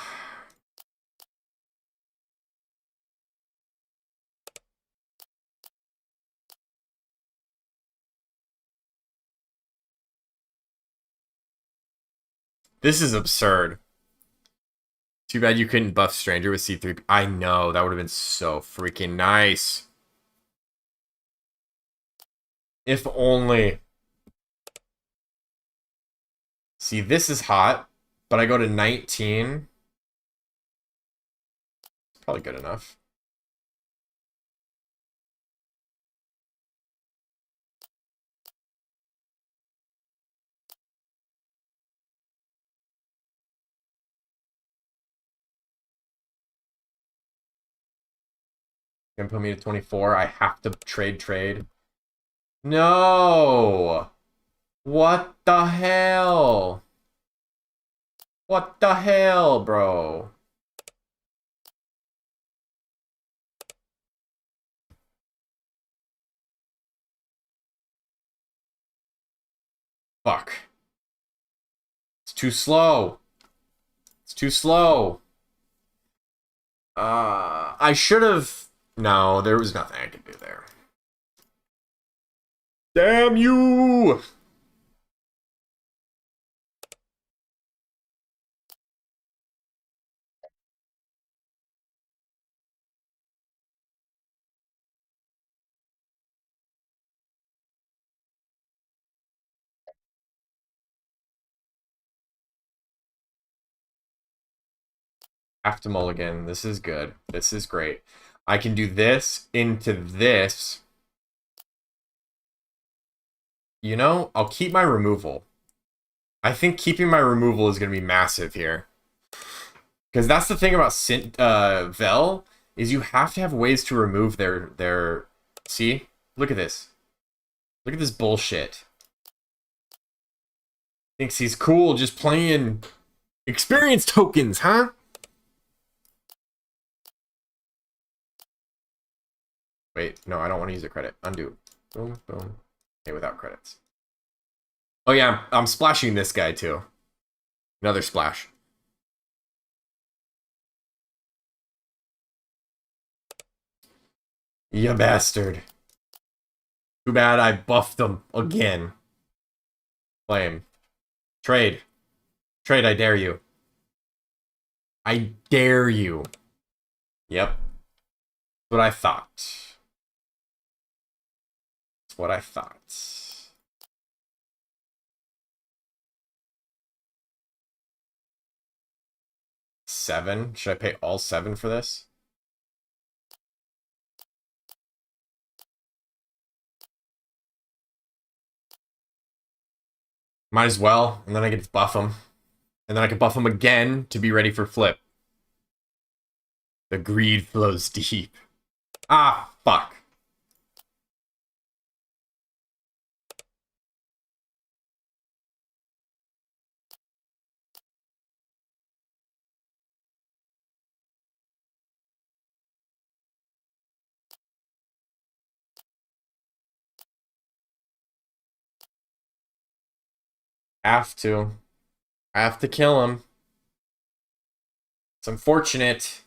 This is absurd. Too bad you couldn't buff Stranger with C3. I know, that would have been so freaking nice. If only. See, this is hot, but I go to 19. It's probably good enough. Gonna put me to 24. I have to trade. No! What the hell? What the hell, bro? Fuck. It's too slow. It's too slow. I should have... No, there was nothing I could do there. Damn you! Have to mulligan. This is good. This is great. I can do this into this. You know, I'll keep my removal. I think keeping my removal is going to be massive here. Because that's the thing about Vel, is you have to have ways to remove their... See? Look at this. Look at this bullshit. Thinks he's cool just playing experience tokens, huh? Wait, no, I don't want to use a credit. Undo. Boom, boom. Okay, without credits. Oh yeah, I'm splashing this guy too. Another splash. You bastard. Too bad I buffed them again. Flame. Trade. Trade, I dare you. I dare you. Yep. That's what I thought. That's what I thought. Seven? Should I pay all 7 for this? Might as well, and then I get to buff him. And then I can buff him again to be ready for flip. The greed flows deep. Ah, fuck. Have to. I have to kill him. It's unfortunate.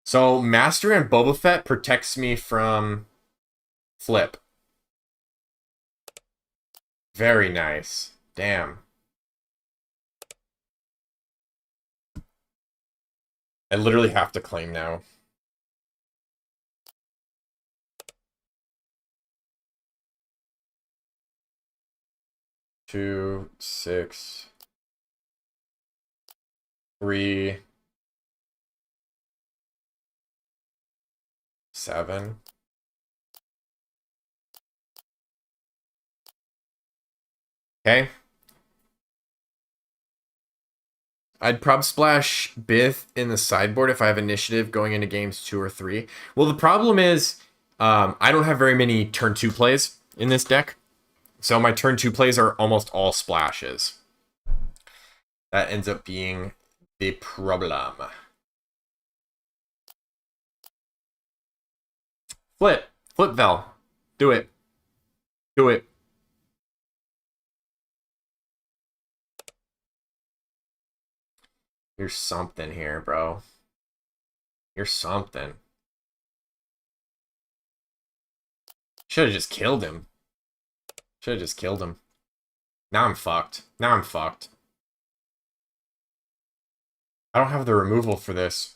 So, Master and Boba Fett protects me from flip. Very nice. Damn. I literally have to claim now. Two, 6, 3, 7. Okay. I'd prob splash Bith in the sideboard if I have initiative going into games 2 or 3. Well, the problem is I don't have very many turn 2 plays in this deck. So my turn 2 plays are almost all splashes. That ends up being the problem. Flip. Flip Vel. Do it. Do it. You're something here, bro. You're something. Should have just killed him. Should have just killed him. Now I'm fucked. Now I'm fucked. I don't have the removal for this.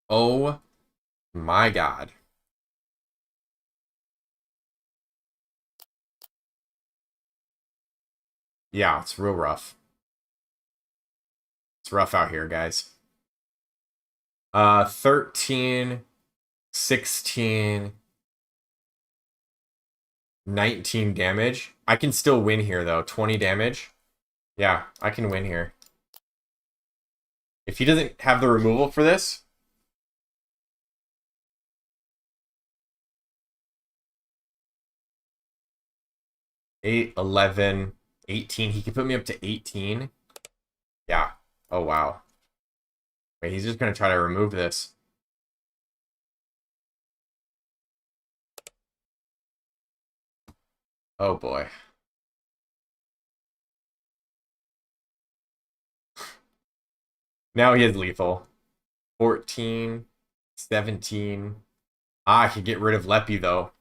Oh my god. Yeah, it's real rough. It's rough out here, guys. 13, 16, 19 damage. I can still win here, though. 20 damage. Yeah, I can win here. If he doesn't have the removal for this... 8, 11, 18. He can put me up to 18. Yeah. Oh, wow. Wait, he's just going to try to remove this. Oh, boy. Now he has lethal. 14, 17. Ah, I could get rid of Leppy, though.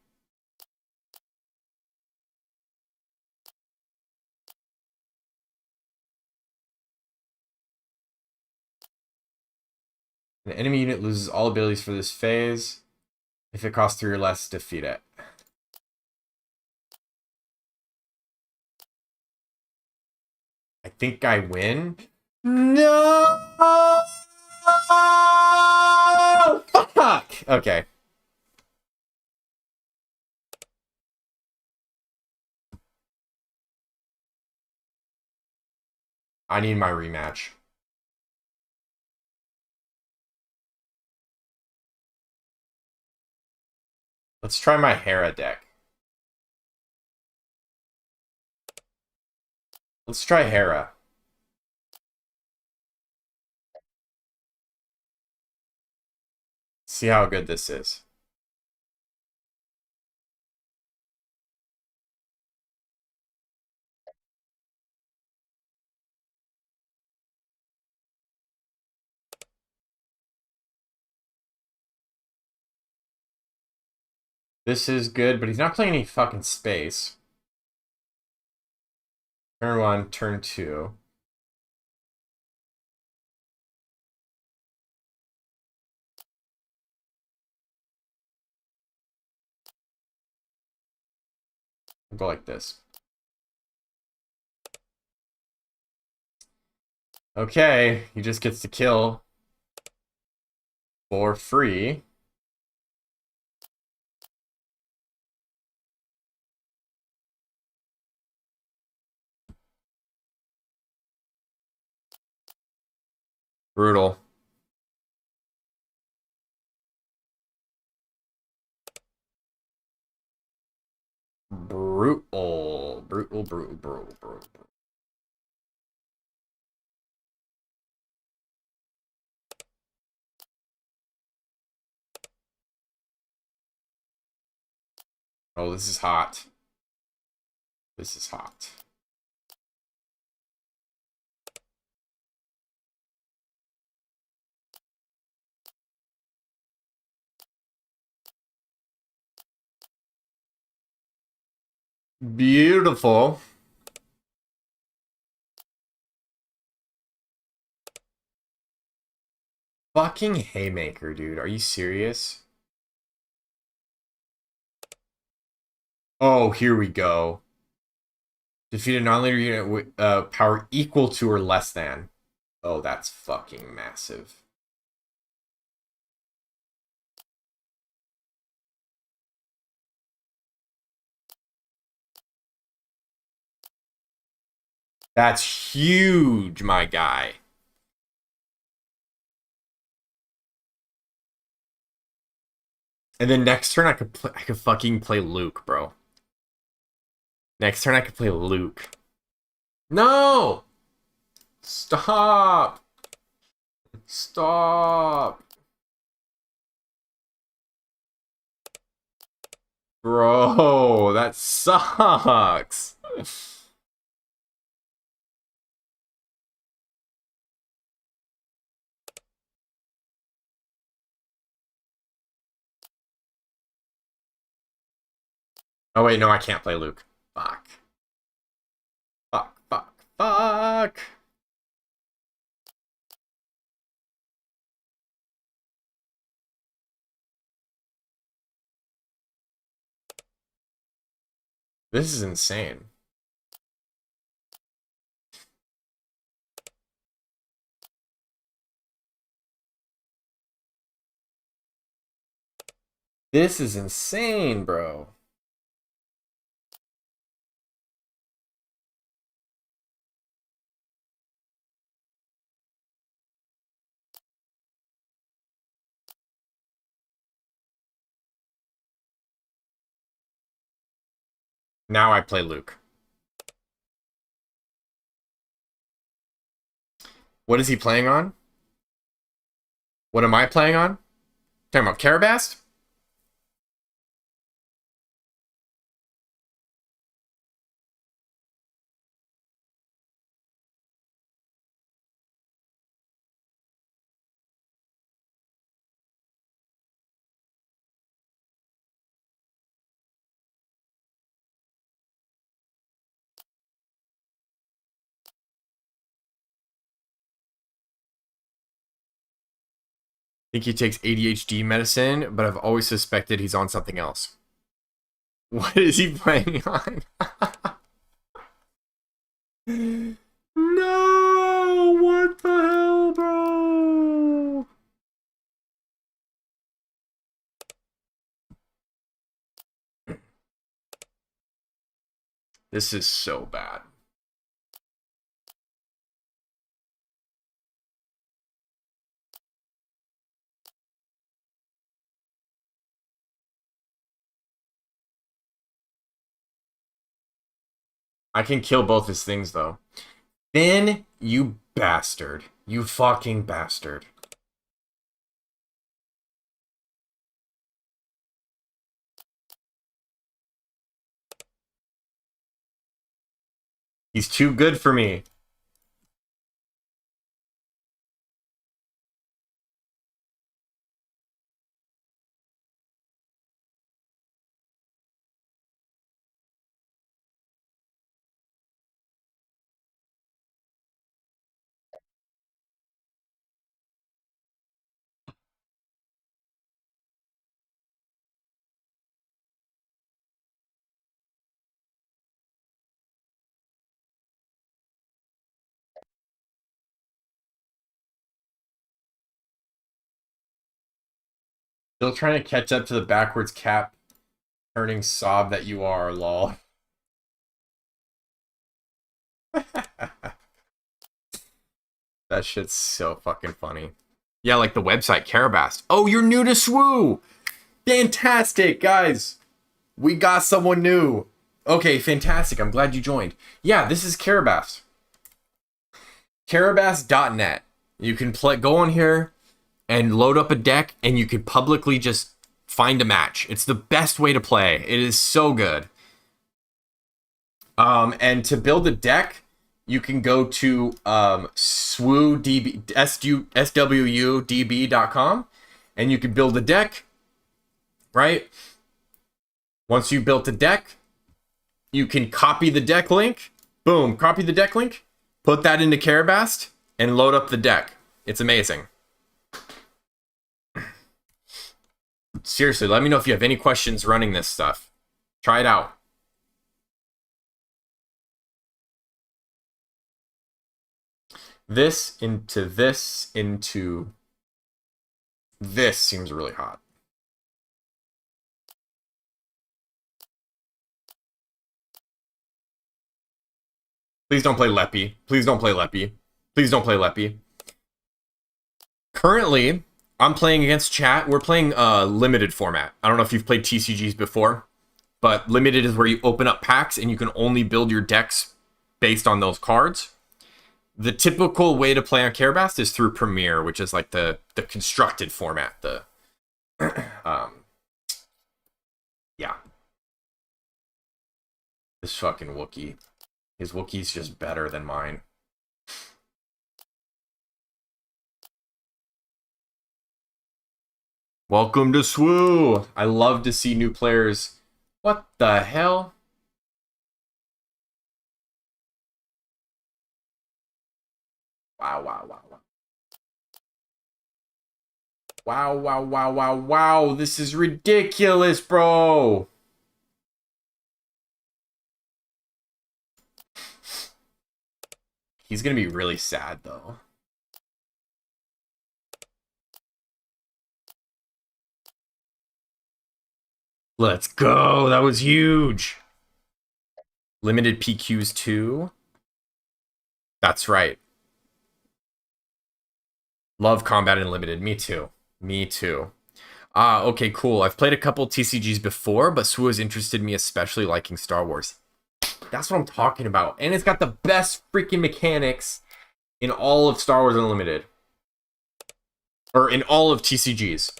An enemy unit loses all abilities for this phase. If it costs 3 or less, defeat it. I think I win. No! Fuck! Okay. I need my rematch. Let's try my Hera deck. Let's try Hera. See how good this is. This is good, but he's not playing any fucking space. Turn 1, turn 2. We'll go like this. Okay, he just gets to kill for free. Brutal. Brutal. Brutal, brutal, brutal, brutal. Oh, this is hot. This is hot. Beautiful. Fucking haymaker, dude. Are you serious? Oh, here we go. Defeat a non-leader unit with power equal to or less than. Oh, that's fucking massive. That's huge, my guy. And then next turn I could fucking play Luke, bro. Next turn I could play Luke. No! Stop! Stop! Bro, that sucks. Oh wait, no, I can't play Luke. Fuck. Fuck, fuck, fuck. This is insane. This is insane, bro. Now I play Luke. What is he playing on? What am I playing on? Talking about Karabast? I think he takes ADHD medicine, but I've always suspected he's on something else. What is he playing on? No! This is so bad. I can kill both his things, though. Finn, you bastard. You fucking bastard. He's too good for me. Still trying to catch up to the backwards cap turning sob that you are, lol. That shit's so fucking funny. Yeah, like the website, Carabast. Oh, you're new to Swoo! Fantastic, guys! We got someone new. Okay, fantastic. I'm glad you joined. Yeah, this is Carabast. Carabast.net. You can go on here and load up a deck, and you can publicly just find a match. It's the best way to play. It is so good. And to build a deck, you can go to swudb.com, and you can build a deck, right? Once you built a deck, you can copy the deck link. Boom, copy the deck link, put that into Carabast, and load up the deck. It's amazing. Seriously, let me know if you have any questions running this stuff. Try it out. This into this into this seems really hot. Please don't play Leppy. Please don't play Leppy. Please don't play Leppy. Currently, I'm playing against chat. We're playing limited format. I don't know if you've played TCGs before, but limited is where you open up packs and you can only build your decks based on those cards. The typical way to play on Carabast is through Premiere, which is like the constructed format. Yeah. This fucking Wookiee. His Wookiee's just better than mine. Welcome to Swoo! I love to see new players. What the hell? Wow, wow, wow, wow. Wow, wow, wow, wow, wow. This is ridiculous, bro. He's gonna be really sad, though. Let's go. That was huge. Limited PQs too. That's right. Love combat and limited. Me too. Me too. Okay, cool. I've played a couple TCGs before, but Swoo has interested me, especially liking Star Wars. That's what I'm talking about. And it's got the best freaking mechanics in all of Star Wars Unlimited. Or in all of TCGs.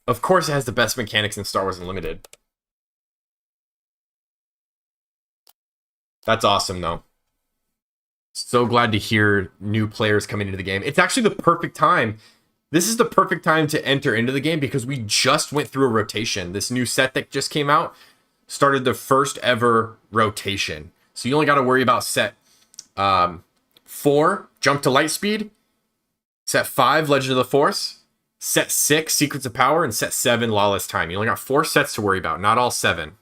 Of course it has the best mechanics in Star Wars Unlimited. That's awesome, though. So glad to hear new players coming into the game. It's actually the perfect time. This is the perfect time to enter into the game because we just went through a rotation. This new set that just came out started the first ever rotation. So you only got to worry about set 4, Jump to Lightspeed, set 5, Legend of the Force, set 6, Secrets of Power, and set 7, Lawless Time. You only got 4 sets to worry about, not all 7.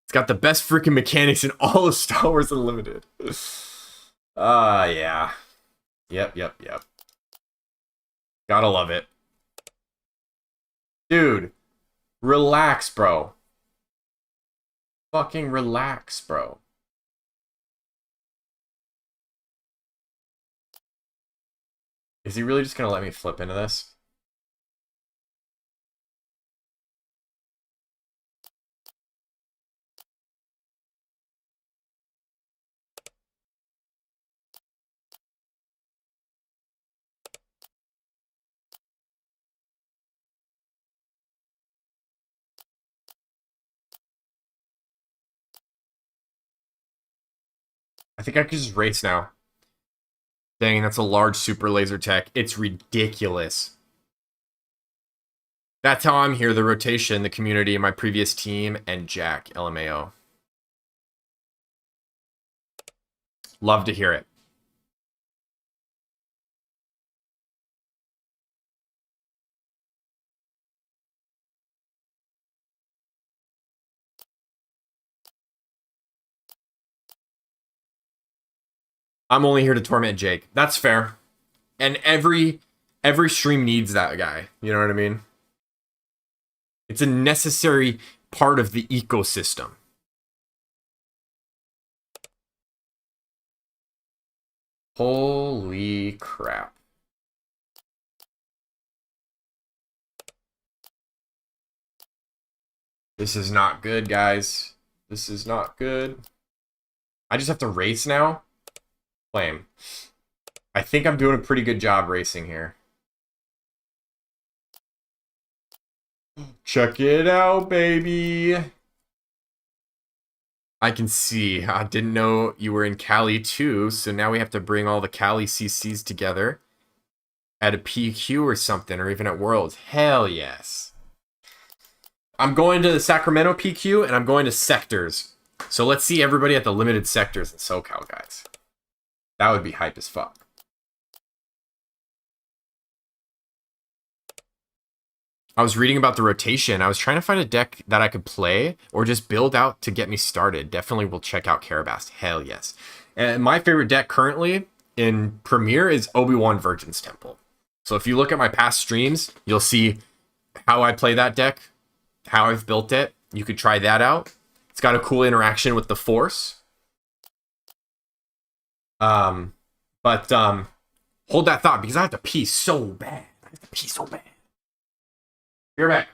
It's got the best freaking mechanics in all of Star Wars Unlimited. Yeah. Yep. Gotta love it. Dude, relax, bro. Fucking relax, bro. Is he really just gonna let me flip into this? I think I could just race now. Dang, that's a large super laser tech. It's ridiculous. That's how I'm here. The rotation, the community, my previous team, and Jack, LMAO. Love to hear it. I'm only here to torment Jake. That's fair. And every stream needs that guy. You know what I mean? It's a necessary part of the ecosystem. Holy crap. This is not good, guys. This is not good. I just have to race now? Flame. I think I'm doing a pretty good job racing here. Check it out, baby. I can see. I didn't know you were in Cali too, so now we have to bring all the Cali CCs together at a PQ or something, or even at Worlds. Hell yes. I'm going to the Sacramento PQ, and I'm going to sectors. So let's see everybody at the limited sectors in SoCal, guys. That would be hype as fuck. I was reading about the rotation. I was trying to find a deck that I could play or just build out to get me started. Definitely will check out Karabast. Hell yes. And my favorite deck currently in Premier is Obi-Wan Virgin's Temple. So if you look at my past streams, you'll see how I play that deck, how I've built it. You could try that out. It's got a cool interaction with the Force. Hold that thought because I have to pee so bad. You're back.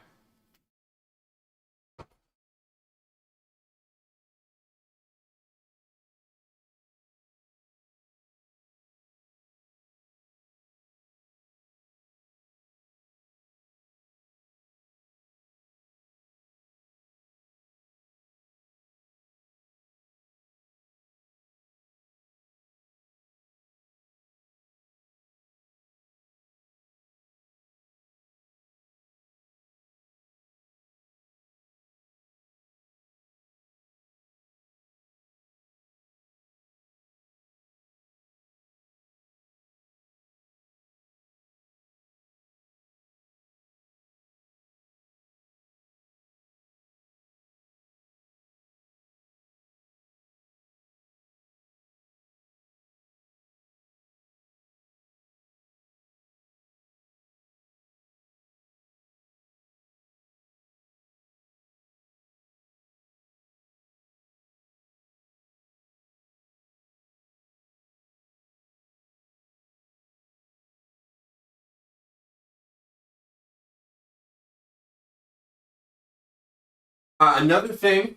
Another thing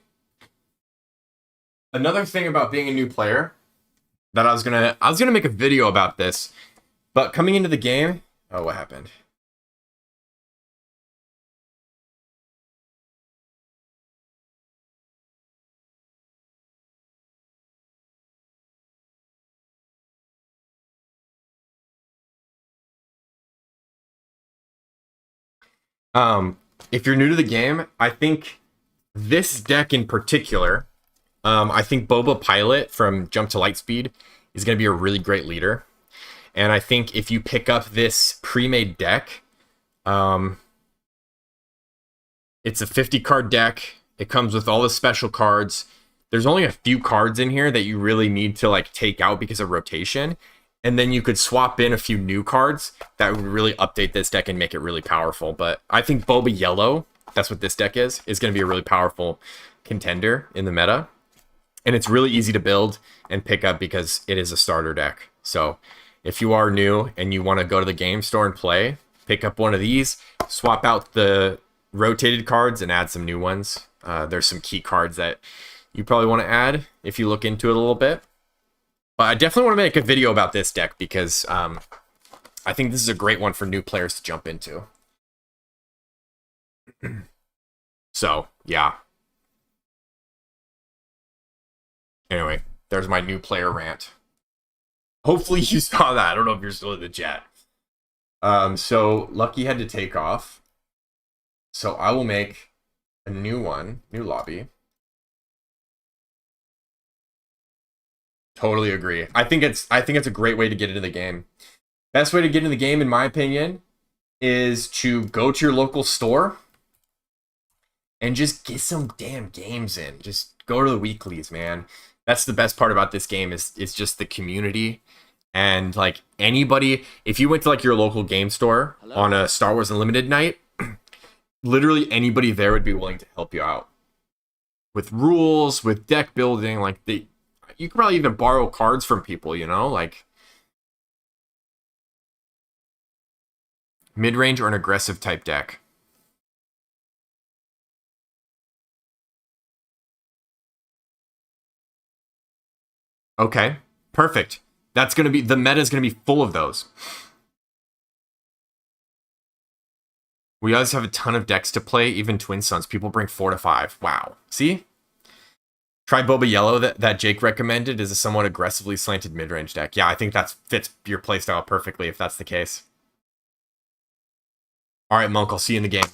about being a new player that I was gonna make a video about this, but coming into the game, oh, what happened? If you're new to the game, I think this deck in particular, I think Boba Pilot from Jump to Lightspeed is going to be a really great leader. And I think if you pick up this pre-made deck, it's a 50 card deck. It comes with all the special cards. There's only a few cards in here that you really need to like take out because of rotation. And then you could swap in a few new cards that would really update this deck and make it really powerful. But I think Boba Yellow, that's what this deck is going to be a really powerful contender in the meta. And it's really easy to build and pick up because it is a starter deck. So if you are new and you want to go to the game store and play, pick up one of these, swap out the rotated cards and add some new ones. There's some key cards that you probably want to add if you look into it a little bit. But I definitely want to make a video about this deck because I think this is a great one for new players to jump into. So, yeah. Anyway, there's my new player rant. Hopefully you saw that. I don't know if you're still in the chat. So Lucky had to take off. So I will make a new one, new lobby. Totally agree. I think it's a great way to get into the game. Best way to get into the game, in my opinion, is to go to your local store and just get some damn games in. Just go to the weeklies, man. That's the best part about this game is just the community. And like anybody, if you went to like your local game store on a Star Wars Unlimited night, literally anybody there would be willing to help you out with rules, with deck building. Like you could probably even borrow cards from people, you know, like mid-range or an aggressive type deck. Okay, perfect. That's going to be, the meta is going to be full of those. We always have a ton of decks to play, even Twin Suns. People bring 4 to 5. Wow. See? Try Boba Yellow that Jake recommended is a somewhat aggressively slanted mid-range deck. Yeah, I think that fits your playstyle perfectly if that's the case. All right, Monk, I'll see you in the game.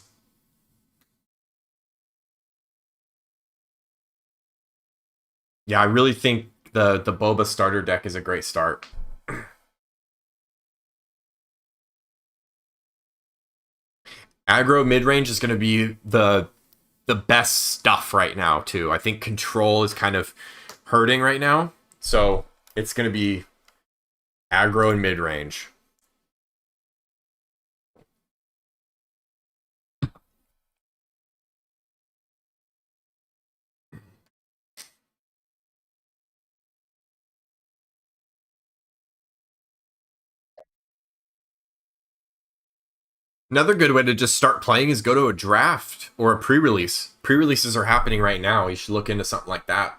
Yeah, I really think the Boba starter deck is a great start. Aggro mid-range is going to be the best stuff right now, too. I think control is kind of hurting right now. So it's going to be aggro and mid-range. Another good way to just start playing is go to a draft or a pre-release. Pre-releases are happening right now. You should look into something like that.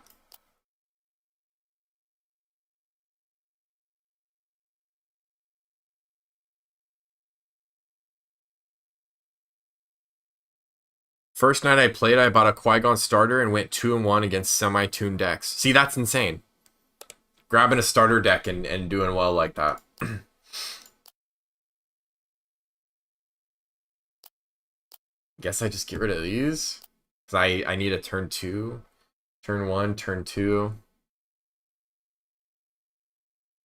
First night I played, I bought a Qui-Gon starter and went 2-1 against semi-tuned decks. See, that's insane. Grabbing a starter deck and doing well like that. Guess I just get rid of these. Because I need a turn 2. Turn 1, turn 2.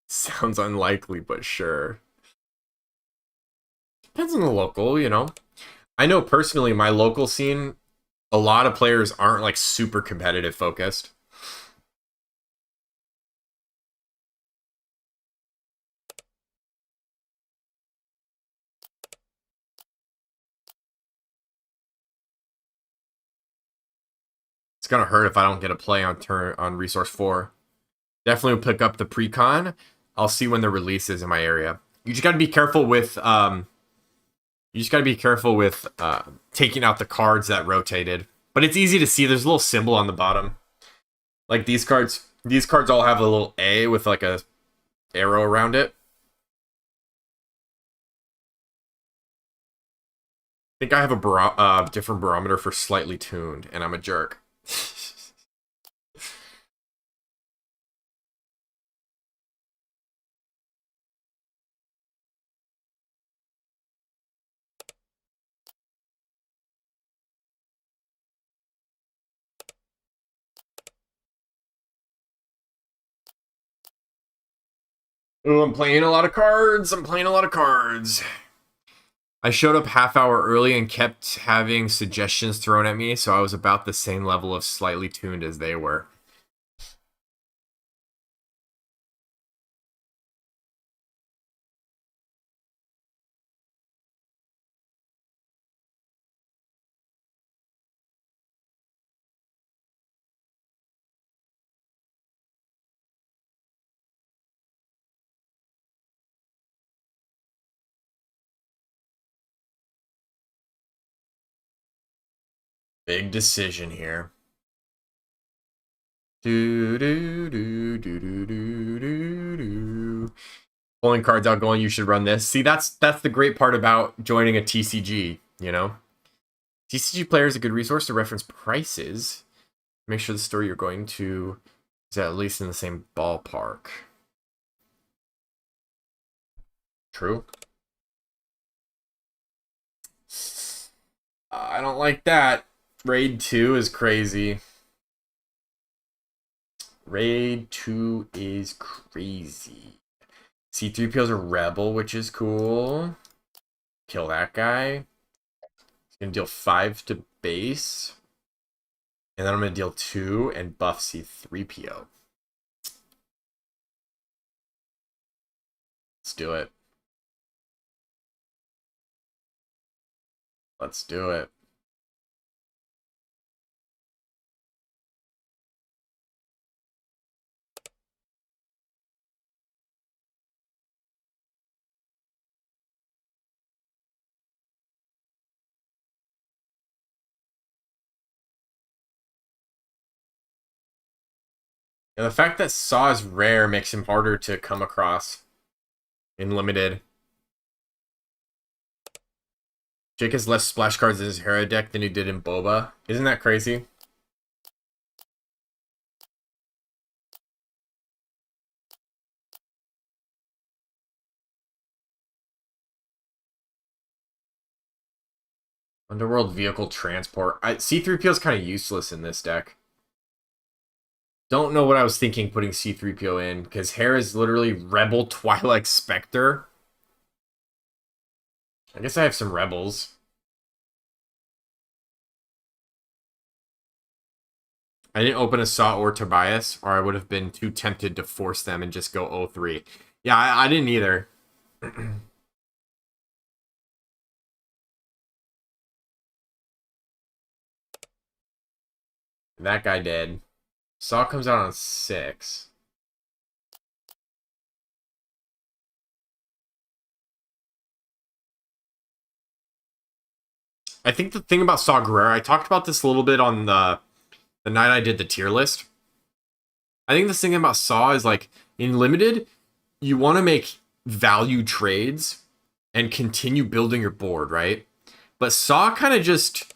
Sounds unlikely, but sure. Depends on the local, you know. I know personally, my local scene, a lot of players aren't like super competitive focused. It's gonna hurt if I don't get a play on resource 4. Definitely will pick up the pre-con. I'll see when the release is in my area. You just gotta be careful with taking out the cards that rotated. But it's easy to see. There's a little symbol on the bottom. Like these cards all have a little A with like a arrow around it. I think I have a different barometer for slightly tuned, and I'm a jerk. Oh, I'm playing a lot of cards. I showed up half hour early and kept having suggestions thrown at me, so I was about the same level of slightly tuned as they were. Big decision here. Do do do do do do do do. Pulling cards out, going, you should run this. See, that's the great part about joining a TCG, you know? TCG player is a good resource to reference prices. Make sure the store you're going to is at least in the same ballpark. True. I don't like that. Raid 2 is crazy. Raid 2 is crazy. C3PO's a rebel, which is cool. Kill that guy. He's going to deal 5 to base. And then I'm going to deal 2 and buff C3PO. Let's do it. Let's do it. And the fact that Saw is rare makes him harder to come across in limited. Jake has less splash cards in his Hera deck than he did in Boba. Isn't that crazy? Underworld Vehicle Transport. C3PO is kind of useless in this deck. Don't know what I was thinking putting C3PO in, because Hera is literally Rebel Twilight Spectre. I guess I have some Rebels. I didn't open a Saw or Tobias, or I would have been too tempted to force them and just go 0-3. Yeah, I didn't either. That guy did. Saw comes out on 6. I think the thing about Saw Gerrera, I talked about this a little bit on the night I did the tier list. I think the thing about Saw is, like, in limited, you want to make value trades and continue building your board, right? But Saw kind of just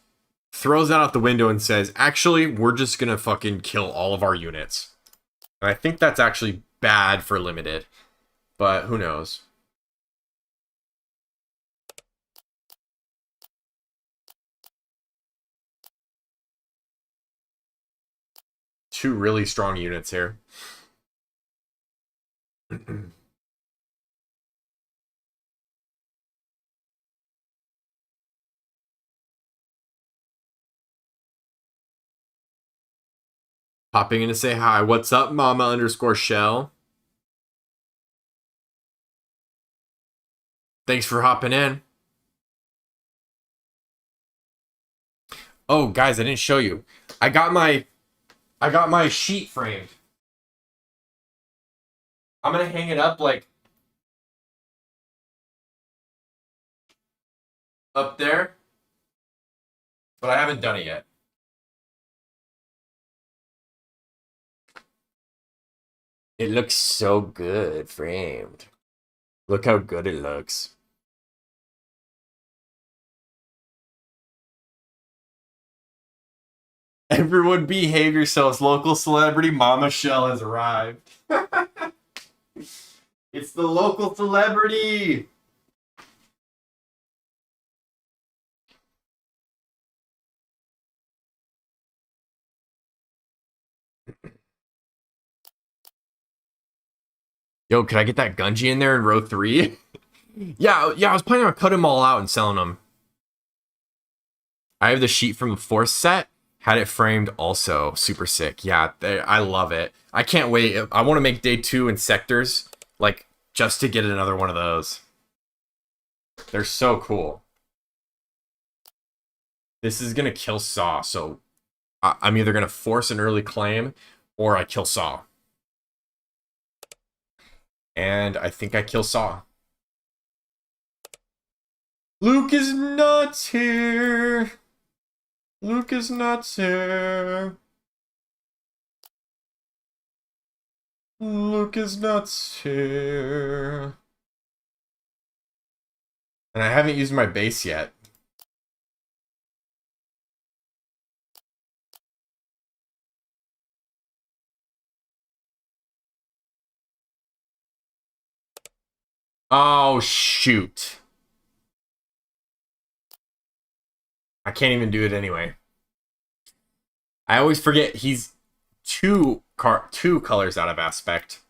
throws that out the window and says, actually, we're just going to fucking kill all of our units. And I think that's actually bad for limited. But who knows? Two really strong units here. Popping in to say hi. What's up, mama_shell? Thanks for hopping in. Oh, guys, I didn't show you. I got my sheet framed. I'm gonna hang it up, like, up there, but I haven't done it yet. It looks so good framed. Look how good it looks. Everyone behave yourselves. Local celebrity Mama Shell has arrived. It's the local celebrity. Yo, could I get that Gunji in there in row 3? yeah, I was planning on cutting them all out and selling them. I have the sheet from the 4th set. Had it framed also. Super sick. Yeah, I love it. I can't wait. I want to make day 2 in sectors, like, just to get another one of those. They're so cool. This is going to kill Saw, so I'm either going to force an early claim or I kill Saw. And I think I kill Saw. Luke is not here. Luke is nuts here. Luke is nuts here. And I haven't used my base yet. Oh, shoot. I can't even do it anyway. I always forget he's two colors out of aspect.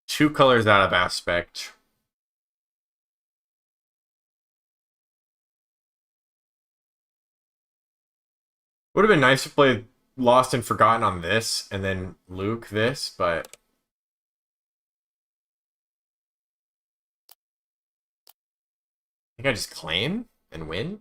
Two colors out of aspect. Would have been nice to play Lost and Forgotten on this, and then Luke this, but... I think I just claim and win?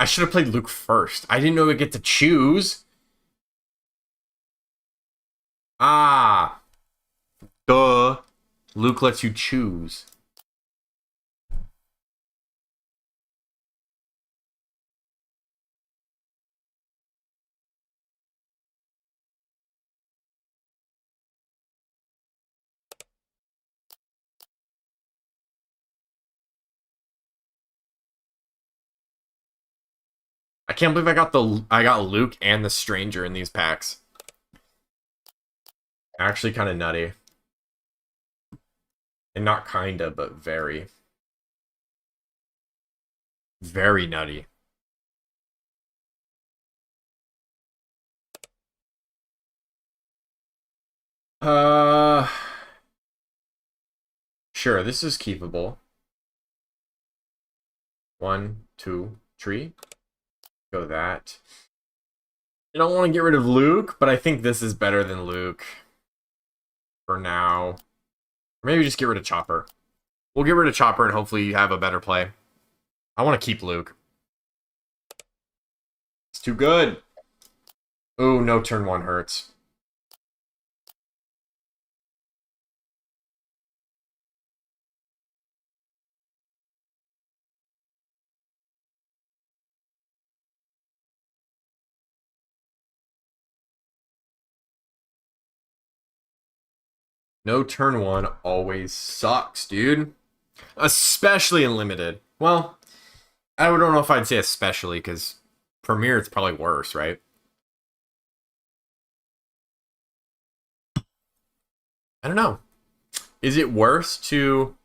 I should have played Luke first. I didn't know I get to choose. Ah. Duh. Luke lets you choose. I can't believe I got Luke and the Stranger in these packs. Actually kind of nutty. And not kinda, but very. Very nutty. Sure, this is keepable. 1, 2, 3. Go that. I don't want to get rid of Luke, but I think this is better than Luke. For now. Or maybe just get rid of Chopper. We'll get rid of Chopper and hopefully you have a better play. I want to keep Luke. It's too good. Ooh, no turn 1 hurts. No turn 1 always sucks, dude. Especially in limited. Well, I don't know if I'd say especially, because Premier it's probably worse, right? I don't know. Is it worse to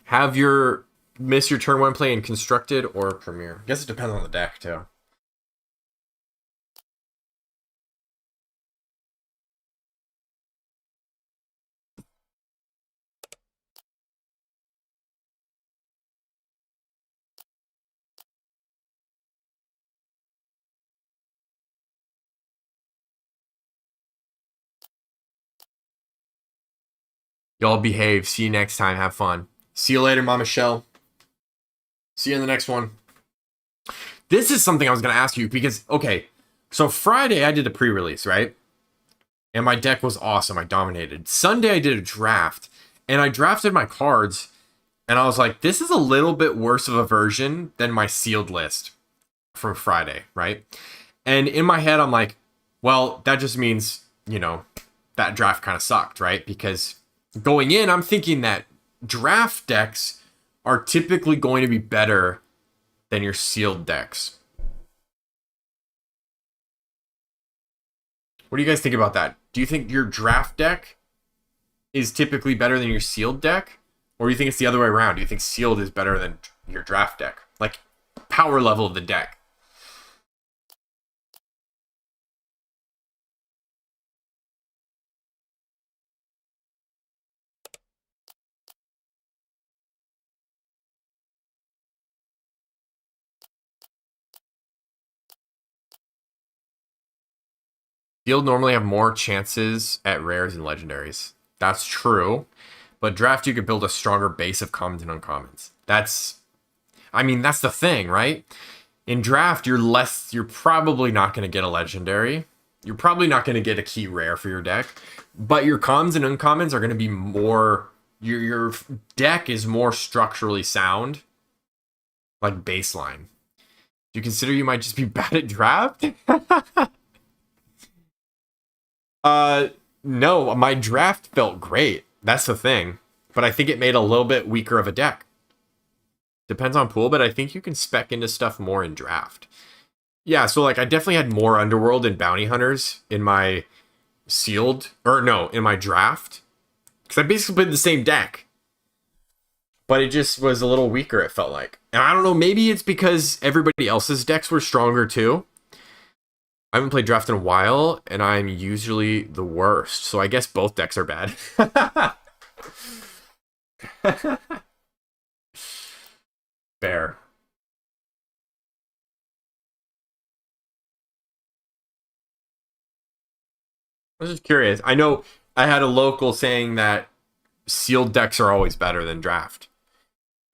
have your miss your turn 1 play in Constructed or Premier? I guess it depends on the deck, too. Y'all behave. See you next time. Have fun. See you later, Mama Shell. See you in the next one. This is something I was going to ask you because, okay, so Friday I did a pre-release, right? And my deck was awesome. I dominated. Sunday I did a draft, and I drafted my cards, and I was like, this is a little bit worse of a version than my sealed list from Friday, right? And in my head, I'm like, well, that just means, you know, that draft kind of sucked, right? Because going in, I'm thinking that draft decks are typically going to be better than your sealed decks. What do you guys think about that? Do you think your draft deck is typically better than your sealed deck? Or do you think it's the other way around? Do you think sealed is better than your draft deck? Like, power level of the deck. Sealed normally have more chances at rares and legendaries. That's true. But draft, you could build a stronger base of commons and uncommons. I mean, that's the thing, right? In draft, you're probably not going to get a legendary. You're probably not going to get a key rare for your deck. But your commons and uncommons are going to be more, your deck is more structurally sound, like baseline. Do you consider you might just be bad at draft? No, my draft felt great. That's the thing. But I think it made a little bit weaker of a deck. Depends on pool, but I think you can spec into stuff more in draft. Yeah, so like I definitely had more Underworld and Bounty Hunters in my sealed, or no, in my draft. Because I basically played the same deck. But it just was a little weaker, it felt like. And I don't know, maybe it's because everybody else's decks were stronger too. I haven't played draft in a while, and I'm usually the worst. So I guess both decks are bad. Fair. I was just curious. I know I had a local saying that sealed decks are always better than draft.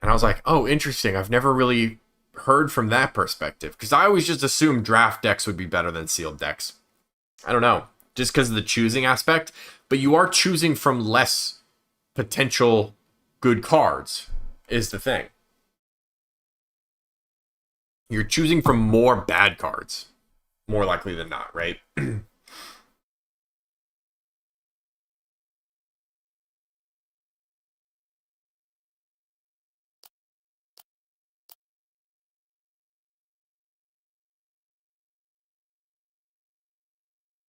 And I was like, oh, interesting. I've never really heard from that perspective. Because I always just assumed draft decks would be better than sealed decks. I don't know. Just because of the choosing aspect. But you are choosing from less potential good cards, is the thing. You're choosing from more bad cards. More likely than not, right?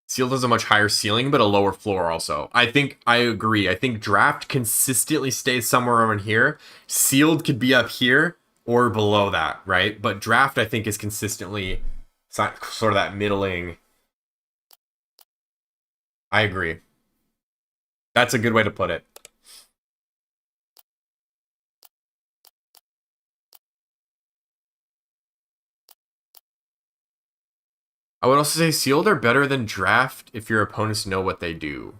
Sealed has a much higher ceiling, but a lower floor also. I agree. I think draft consistently stays somewhere around here. Sealed could be up here or below that, right? But draft, I think, is consistently sort of that middling. I agree. That's a good way to put it. I would also say sealed are better than draft if your opponents know what they do.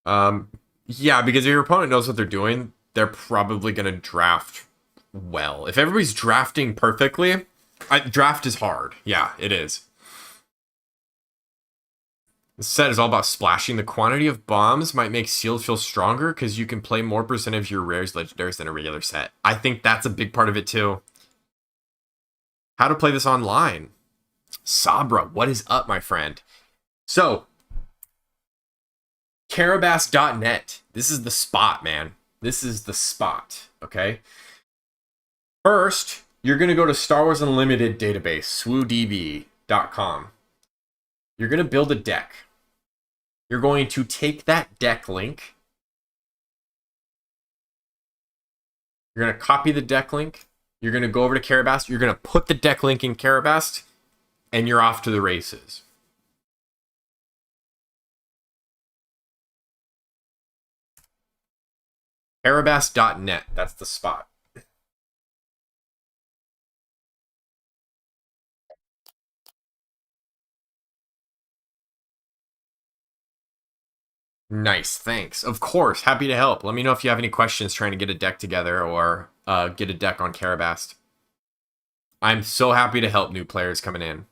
Um, yeah, because if your opponent knows what they're doing, they're probably going to draft well. If everybody's drafting perfectly, draft is hard. Yeah, it is. This set is all about splashing. The quantity of bombs might make sealed feel stronger because you can play more percentage of your rares, legendaries than a regular set. I think that's a big part of it too. How to play this online? Sabra, what is up, my friend? So, Carabas.net. This is the spot, man. This is the spot, okay? First, you're going to go to Star Wars Unlimited database, swoodb.com. You're going to build a deck. You're going to take that deck link. You're going to copy the deck link. You're going to go over to Carabas. You're going to put the deck link in Carabas, and you're off to the races. Carabas.net. That's the spot. Nice, thanks. Of course, happy to help. Let me know if you have any questions trying to get a deck together or get a deck on Carabas. I'm so happy to help new players coming in.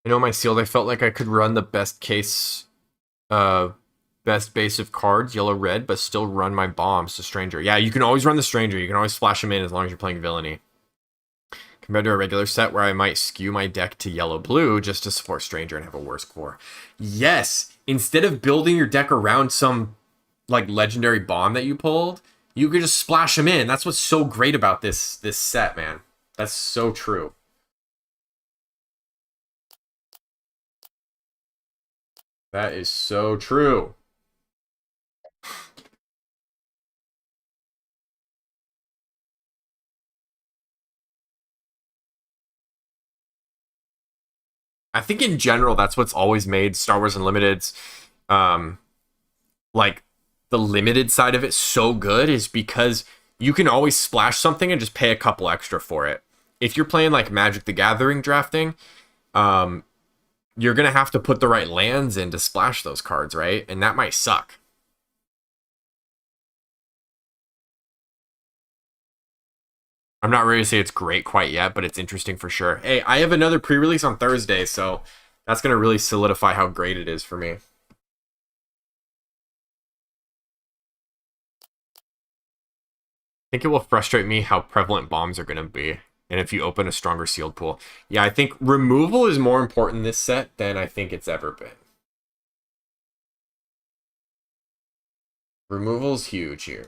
My sealed, I felt like I could run the uh, best base of cards, yellow, red, but still run my bombs to Stranger. Yeah, you can always run the Stranger. You can always flash him in as long as you're playing Villainy. Compared to a regular set where I might skew my deck to yellow-blue just to support Stranger and have a worse core. Yes, instead of building your deck around some like legendary bomb that you pulled, you could just splash him in. That's what's so great about this set, man. That's so true. That is so true. I think in general, that's what's always made Star Wars Unlimited's, um, like the limited side of it so good is because you can always splash something and just pay a couple extra for it. If you're playing like Magic the Gathering drafting, um, you're gonna have to put the right lands in to splash those cards, right? And that might suck. I'm not ready to say it's great quite yet, but it's interesting for sure. Hey, I have another pre-release on Thursday, so that's gonna really solidify how great it is for me. I think it will frustrate me how prevalent bombs are gonna be, and if you open a stronger sealed pool. Yeah, I think removal is more important this set than I think it's ever been. Removal's huge here.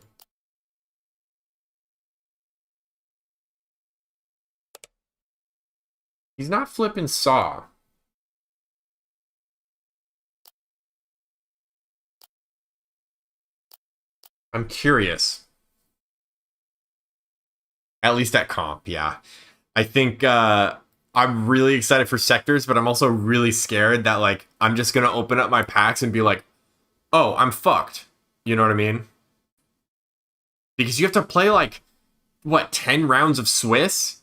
He's not flipping Saw. I'm curious. At least at comp, yeah. I think I'm really excited for sectors, but I'm also really scared that like I'm just gonna open up my packs and be like, oh, I'm fucked. You know what I mean? Because you have to play like what 10 rounds of Swiss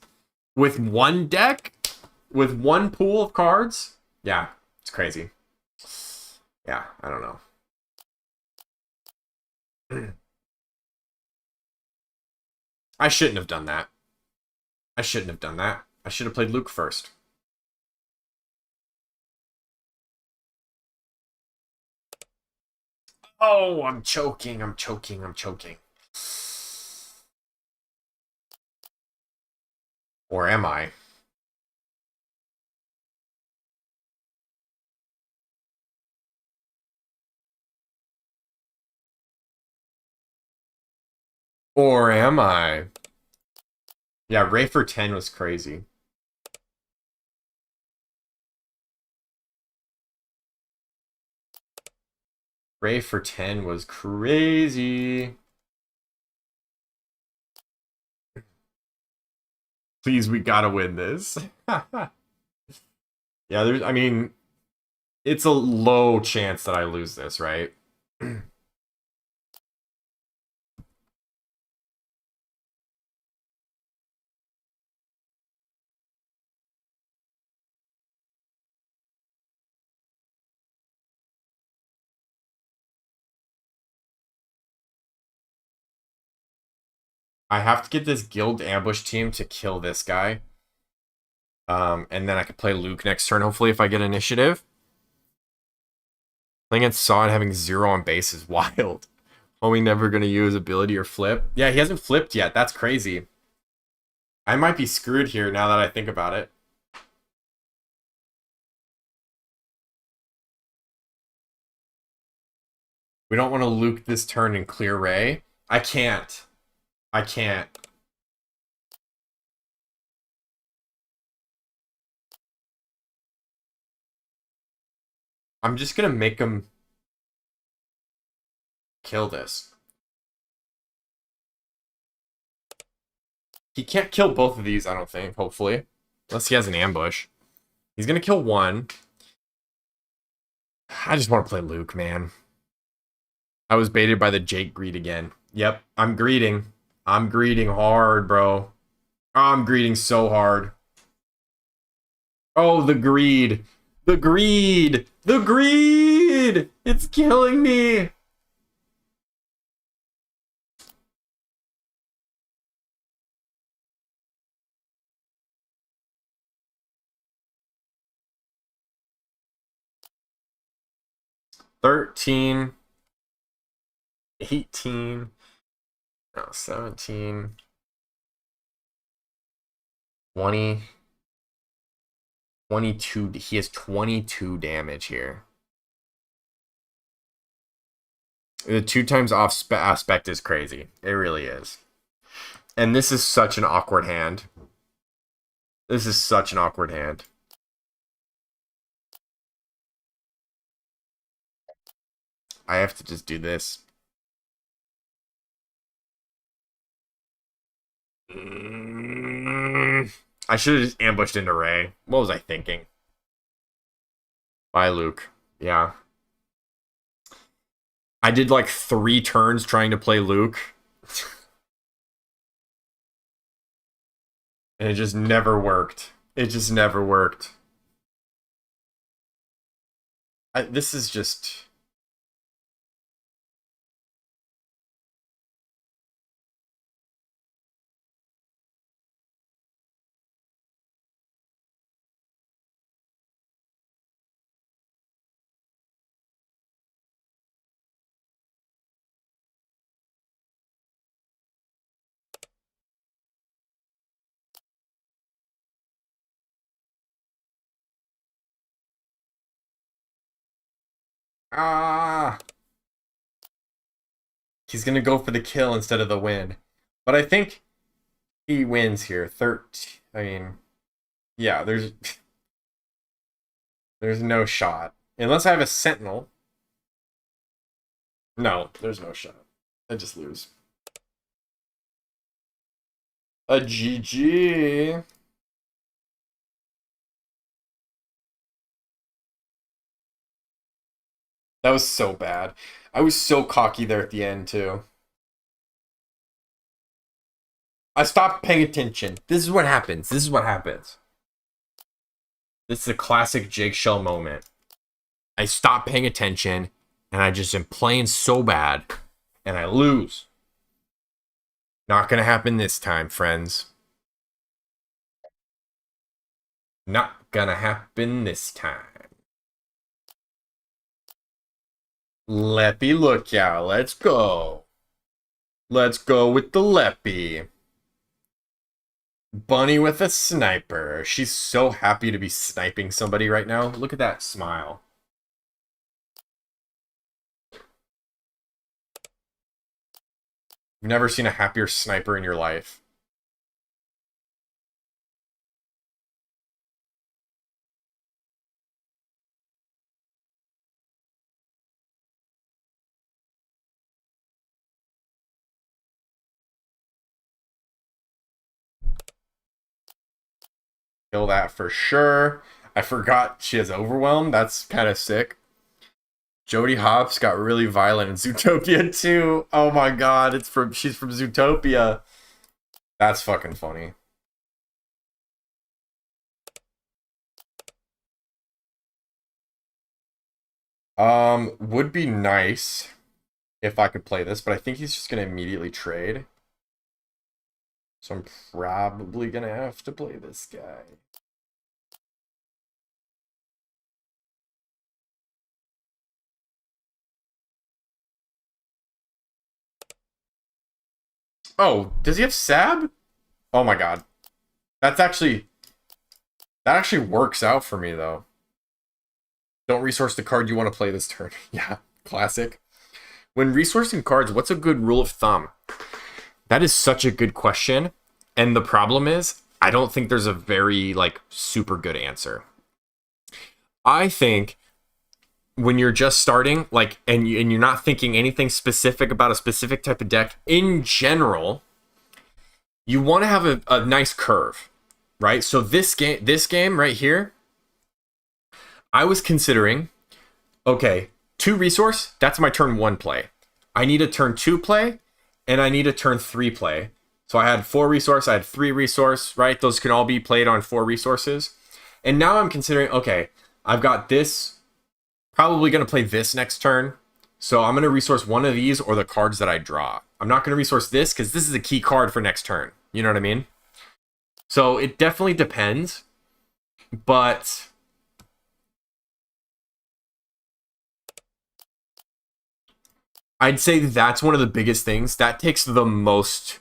with one deck, with one pool of cards. Yeah, it's crazy. Yeah, I don't know. I shouldn't have done that. I shouldn't have done that. I should have played Luke first. Oh, I'm choking. I'm choking. I'm choking. Or am I? Or am I? Yeah, Ray for 10 was crazy. Ray for 10 was crazy. Please, we gotta win this. Yeah, I mean, it's a low chance that I lose this, right? I have to get this guild ambush team to kill this guy. And then I can play Luke next turn, hopefully, if I get initiative. Playing against Saw and having 0 on base is wild. Homie never gonna use ability or flip. Yeah, he hasn't flipped yet. That's crazy. I might be screwed here now that I think about it. We don't want to Luke this turn and clear Ray. I can't. I can't. I'm just gonna make him kill this. He can't kill both of these, I don't think, hopefully. Unless he has an ambush. He's gonna kill one. I just want to play Luke, man. I was baited by the Jake greed again. Yep, I'm greeting. I'm greeting hard, bro. I'm greeting so hard. Oh, the greed. The greed. The greed. It's killing me. $13, 18, no, 17, 20, 22. He has 22 damage here. The 2 times off aspect is crazy. It really is. And this is such an awkward hand. This is such an awkward hand. I have to just do this. I should have just ambushed into Ray. What was I thinking? Bye, Luke. Yeah. I did like 3 turns trying to play Luke. And it just never worked. It just never worked. This is just... Ah! He's gonna go for the kill instead of the win. But I think he wins here. 13. I mean, yeah, there's no shot. Unless I have a sentinel. No, there's no shot. I just lose. A GG. That was so bad. I was so cocky there at the end, too. I stopped paying attention. This is what happens. This is what happens. This is a classic Jake Shell moment. I stop paying attention, and I just am playing so bad, and I lose. Not gonna happen this time, friends. Not gonna happen this time. Leppy look out. Let's go. Let's go with the Leppy. Bunny with a sniper. She's so happy to be sniping somebody right now. Look at that smile. You've never seen a happier sniper in your life. Kill that for sure. I forgot she has overwhelm. That's kind of sick. Jody Hopps got really violent in Zootopia too. Oh my god, she's from Zootopia. That's fucking funny. Would be nice if I could play this, but I think he's just gonna immediately trade. So I'm probably gonna have to play this guy. Oh, does he have Sab? Oh my god. That actually works out for me though. Don't resource the card you want to play this turn. Yeah, classic. When resourcing cards, what's a good rule of thumb? That is such a good question. And the problem is, I don't think there's a very, like, super good answer. I think when you're just starting, like, and you're not thinking anything specific about a specific type of deck, in general, you want to have a nice curve, right? So this game right here, I was considering, okay, 2 resource, that's my turn 1 play. I need a turn 2 play, and I need a turn 3 play. So I had 4 resource, I had 3 resource, right? Those can all be played on 4 resources. And now I'm considering, okay, I've got this, probably going to play this next turn. So I'm going to resource one of these or the cards that I draw. I'm not going to resource this because this is a key card for next turn. You know what I mean? So it definitely depends. But I'd say that's one of the biggest things. That takes the most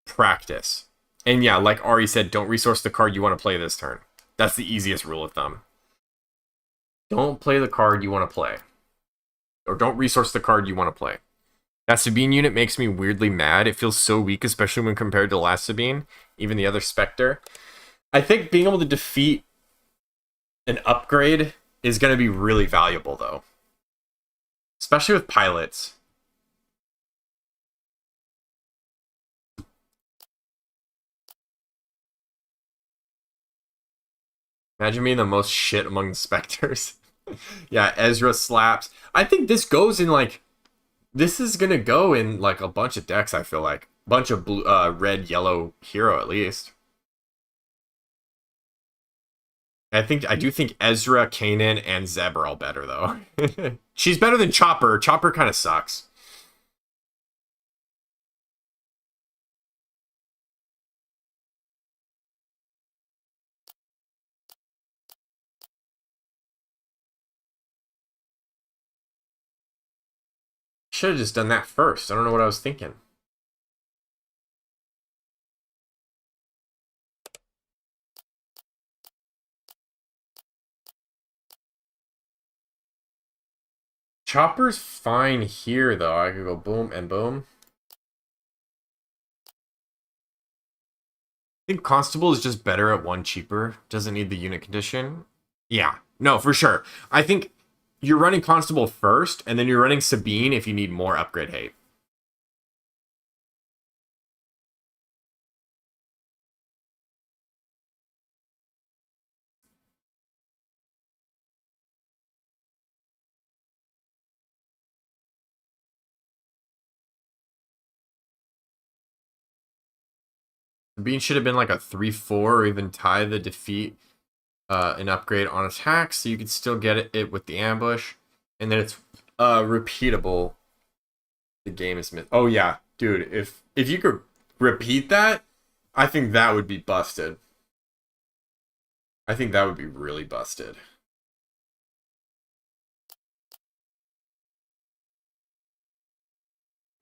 practice. And yeah, like Ari said, don't resource the card you want to play this turn. That's the easiest rule of thumb. Don't play the card you want to play. Or don't resource the card you want to play. That Sabine unit makes me weirdly mad. It feels so weak, especially when compared to the last Sabine. Even the other Spectre. I think being able to defeat an upgrade is going to be really valuable, though. Especially with pilots. Imagine being the most shit among the specters. Yeah, Ezra slaps. I think this goes in like this is gonna go in like a bunch of decks. I feel like bunch of blue, red, yellow hero at least. I do think Ezra, Kanan, and Zeb are all better though. She's better than Chopper. Chopper kind of sucks. Should have just done that first. I don't know what I was thinking. Chopper's fine here though. I could go boom and boom. I think Constable is just better at one cheaper. Doesn't need the unit condition. Yeah. No, for sure. I think you're running Constable first, and then you're running Sabine if you need more upgrade hate. Sabine should have been like a 3-4 or even tie the defeat an upgrade on attack, so you could still get it with the ambush. And then it's repeatable. The game is missed. Oh yeah, dude, if you could repeat that, I think that would be busted. I think that would be really busted.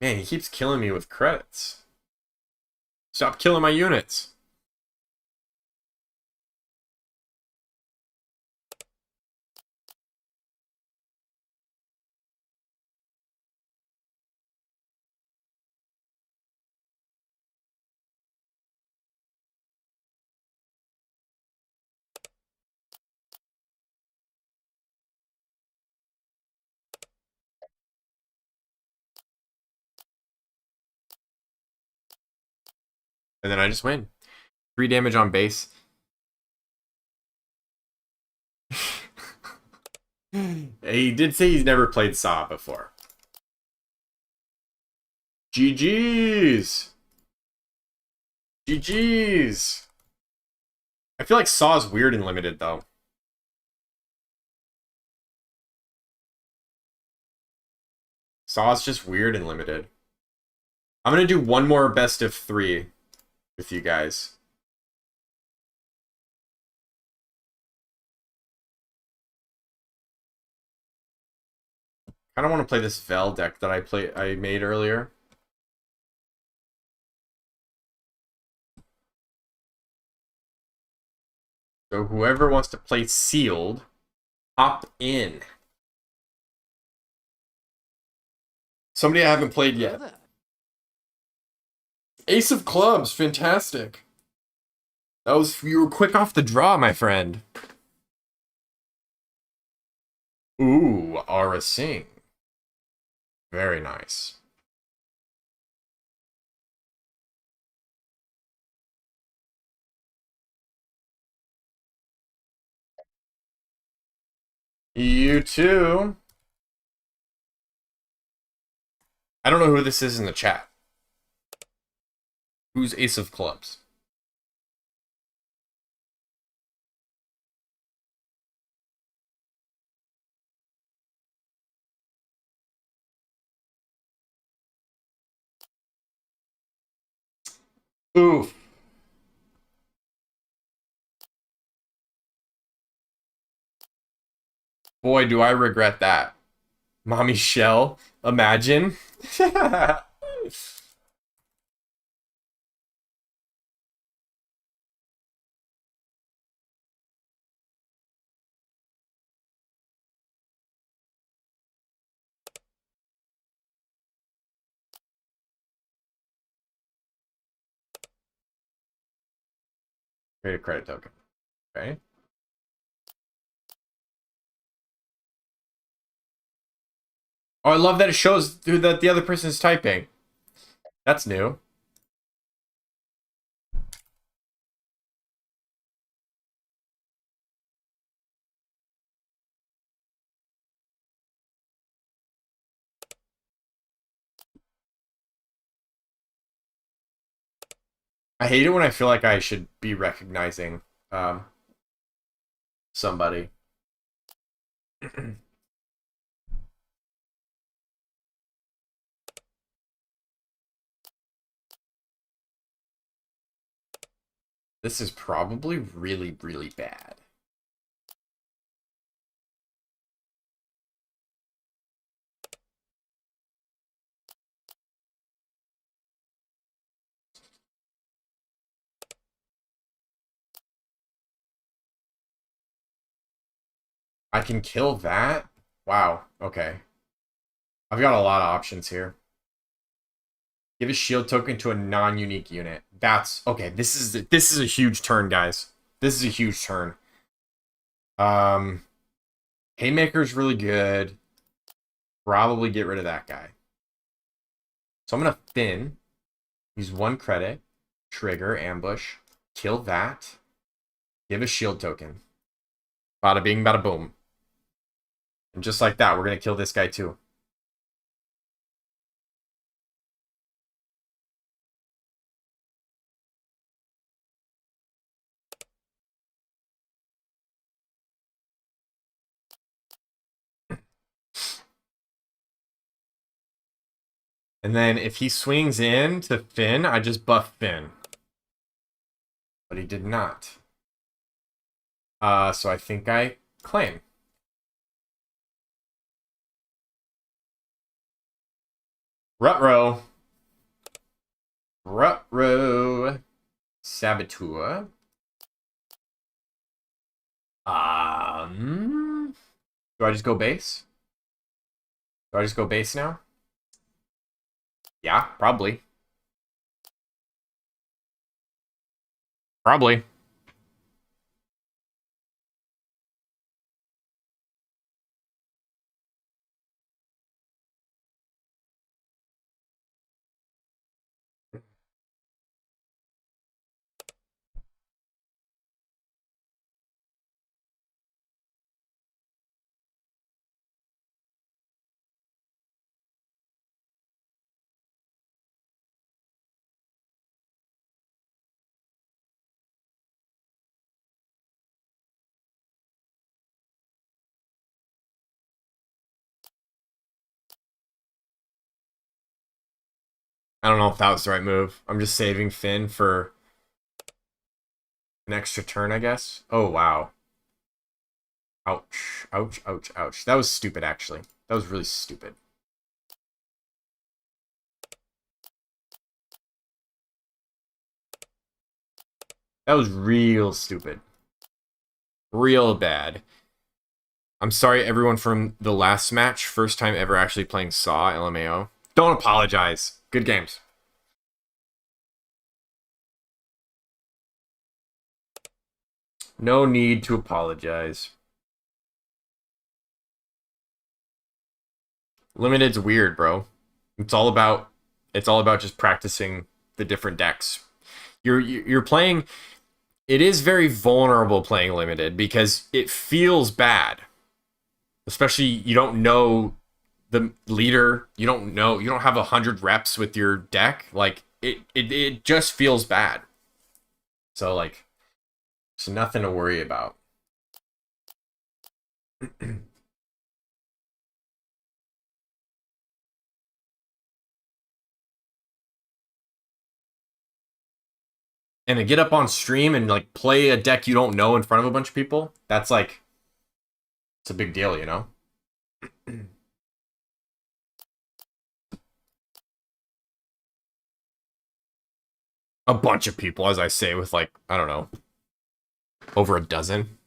Man, he keeps killing me with credits. Stop killing my units. And then I just win. 3 damage on base. He did say he's never played Saw before. GG's. GG's. I feel like Saw is weird and limited though. Saw is just weird and limited. I'm gonna do one more best of 3 with you guys. I don't want to play this Vel deck that I made earlier. So whoever wants to play Sealed, hop in. Somebody I haven't played yet. Ace of Clubs, fantastic. You were quick off the draw, my friend. Ooh, Aura Singh. Very nice. You too. I don't know who this is in the chat. Who's Ace of Clubs? Oof. Boy, do I regret that. Mommy Shell, imagine. Create a credit token. Okay. Oh, I love that it shows who that the other person is typing. That's new. I hate it when I feel like I should be recognizing somebody. This is probably really, really bad. I can kill that? Wow, okay. I've got a lot of options here. Give a shield token to a non-unique unit. That's okay. This is a huge turn, guys. This is a huge turn. Haymaker's really good. Probably get rid of that guy. So I'm gonna Finn. Use 1 credit. Trigger, ambush. Kill that. Give a shield token. Bada bing, bada boom. And just like that, we're gonna kill this guy too. And then if he swings in to Finn, I just buff Finn. But he did not. So I think I claim. Rutro. Rutro. Saboteur. Do I just go base? Do I just go base now? Yeah, probably. Probably. I don't know if that was the right move. I'm just saving Finn for an extra turn, I guess. Oh, wow. Ouch. Ouch, ouch, ouch. That was stupid, actually. That was really stupid. That was real stupid. Real bad. I'm sorry, everyone from the last match. First time ever actually playing Saw LMAO. Don't apologize. Good games. No need to apologize. Limited's weird, bro. It's all about just practicing the different decks. You're playing. It is very vulnerable playing limited because it feels bad. Especially you don't know the leader, you don't have 100 reps with your deck. Like it just feels bad. So like it's nothing to worry about. And to get up on stream and like play a deck you don't know in front of a bunch of people, that's like it's a big deal, you know? A bunch of people, as I say, with like, I don't know, over a dozen.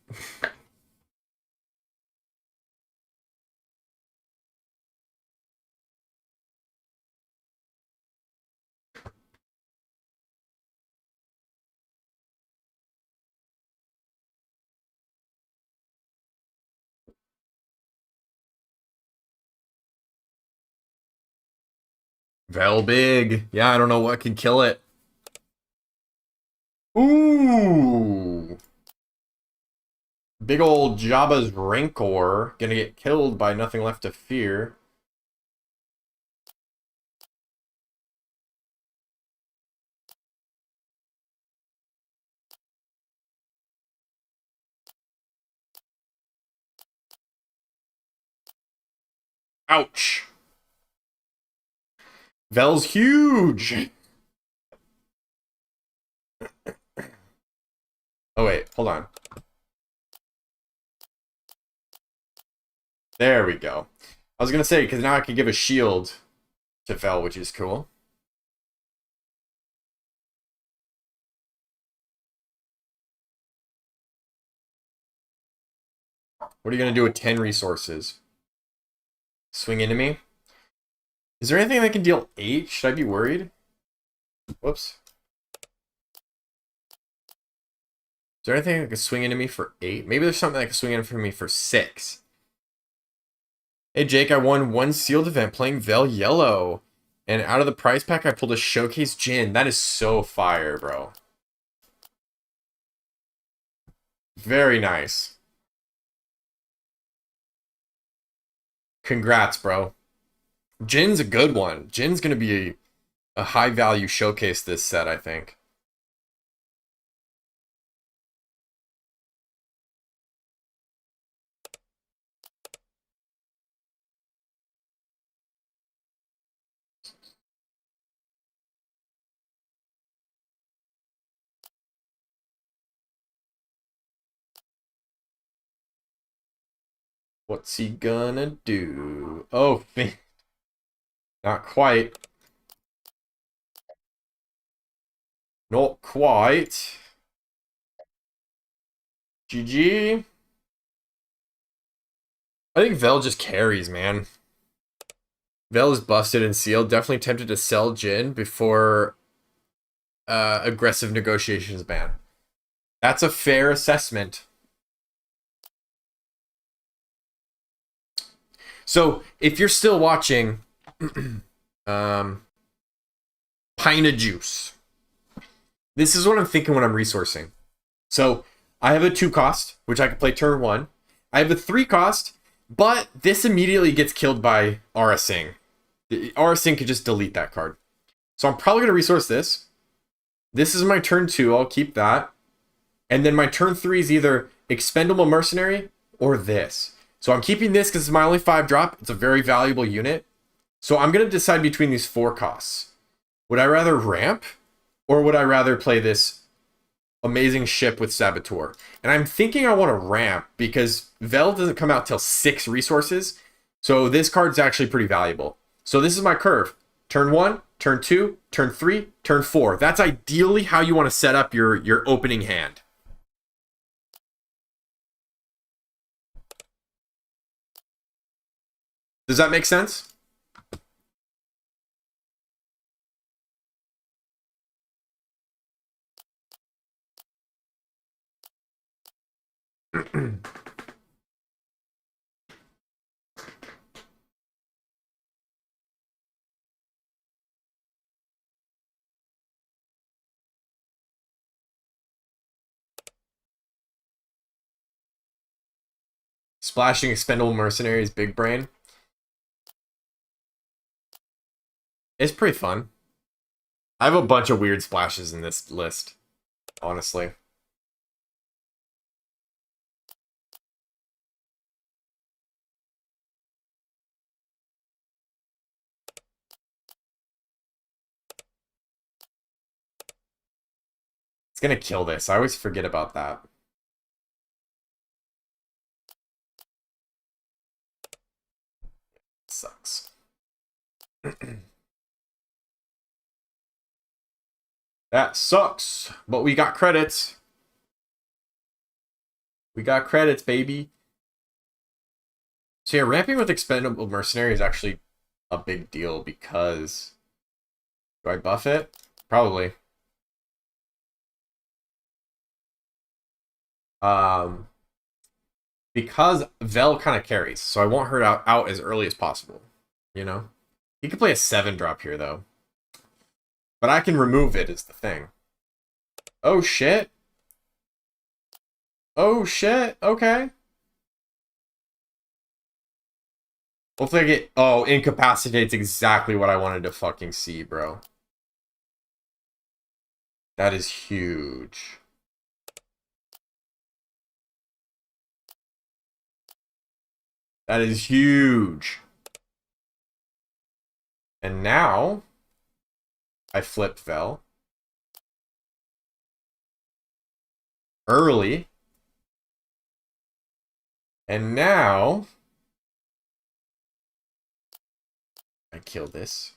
Vel big. Yeah, I don't know what can kill it. Ooh. Big old Jabba's Rancor gonna get killed by nothing left to fear. Ouch. Vel's huge. Oh, wait. Hold on. There we go. I was going to say, because now I can give a shield to Vel, which is cool. What are you going to do with 10 resources? Swing into me? Is there anything that can deal 8? Should I be worried? Whoops. Is there anything that can swing into me for 8? Maybe there's something that can swing into me for 6. Hey Jake, I won one sealed event playing Vel Yellow. And out of the prize pack, I pulled a Showcase Jin. That is so fire, bro. Very nice. Congrats, bro. Jin's a good one. Jin's going to be a high value showcase this set, I think. What's he gonna do? Oh, not quite. Not quite. GG. I think Vel just carries, man. Vel is busted and sealed. Definitely tempted to sell Jin before aggressive negotiations ban. That's a fair assessment. So, if you're still watching, pint of juice. This is what I'm thinking when I'm resourcing. So, I have a 2 cost, which I can play turn 1. I have a 3 cost, but this immediately gets killed by Aura Sing. Aura Sing could just delete that card. So I'm probably going to resource this. This is my turn 2. I'll keep that. And then my turn 3 is either Expendable Mercenary or this. So I'm keeping this because it's my only 5 drop. It's a very valuable unit. So I'm going to decide between these 4 costs. Would I rather ramp or would I rather play this amazing ship with Saboteur? And I'm thinking I want to ramp because Vel doesn't come out till 6 resources. So this card's actually pretty valuable. So this is my curve. Turn 1, turn 2, turn 3, turn 4. That's ideally how you want to set up your opening hand. Does that make sense? Splashing Expendable Mercenaries, big brain. It's pretty fun. I have a bunch of weird splashes in this list, honestly. It's gonna kill this. I always forget about that. Sucks. That sucks, but we got credits. We got credits, baby. So yeah, ramping with Expendable Mercenary is actually a big deal because... Do I buff it? Probably. Because Vel kind of carries, so I want her out as early as possible. You know? He can play a 7 drop here, though. But I can remove it, is the thing. Oh, shit. Oh, shit. Okay. Hopefully I get... Oh, incapacitates exactly what I wanted to fucking see, bro. That is huge. That is huge. And now I flip Vel early. And now I kill this.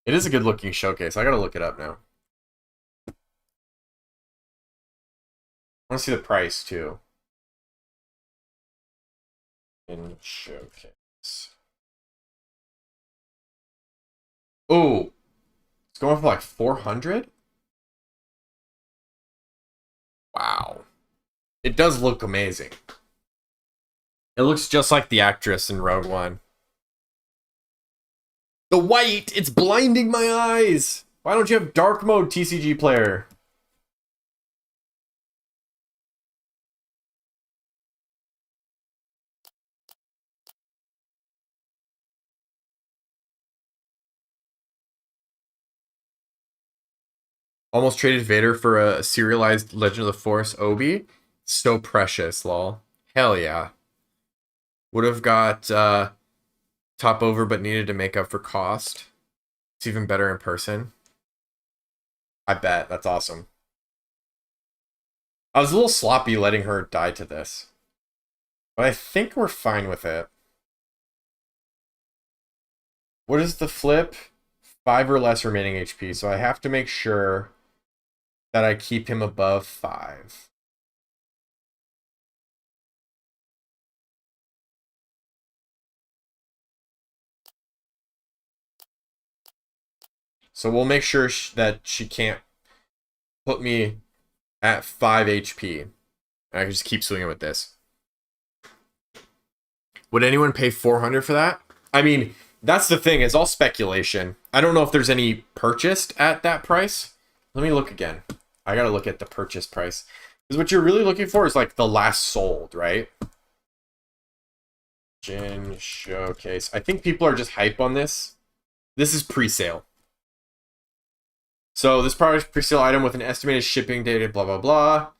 It is a good looking showcase. I gotta look it up now. I want to see the price too. In showcase. Oh, it's going for like 400? Wow. It does look amazing. It looks just like the actress in Rogue One. The white! It's blinding my eyes! Why don't you have dark mode, TCG player? Almost traded Vader for a serialized Legend of the Force Obi. So precious, lol. Hell yeah. Would have got top over but needed to make up for cost. It's even better in person. I bet. That's awesome. I was a little sloppy letting her die to this. But I think we're fine with it. What is the flip? 5 or less remaining HP. So I have to make sure that I keep him above 5. So we'll make sure that she can't put me at 5 HP. I can just keep swinging with this. Would anyone pay 400 for that? I mean, that's the thing. It's all speculation. I don't know if there's any purchased at that price. Let me look again. I gotta look at the purchase price. Because what you're really looking for is like the last sold, right? Jin Showcase. I think people are just hype on this. This is pre-sale. So this product pre-sale item with an estimated shipping date, blah, blah, blah.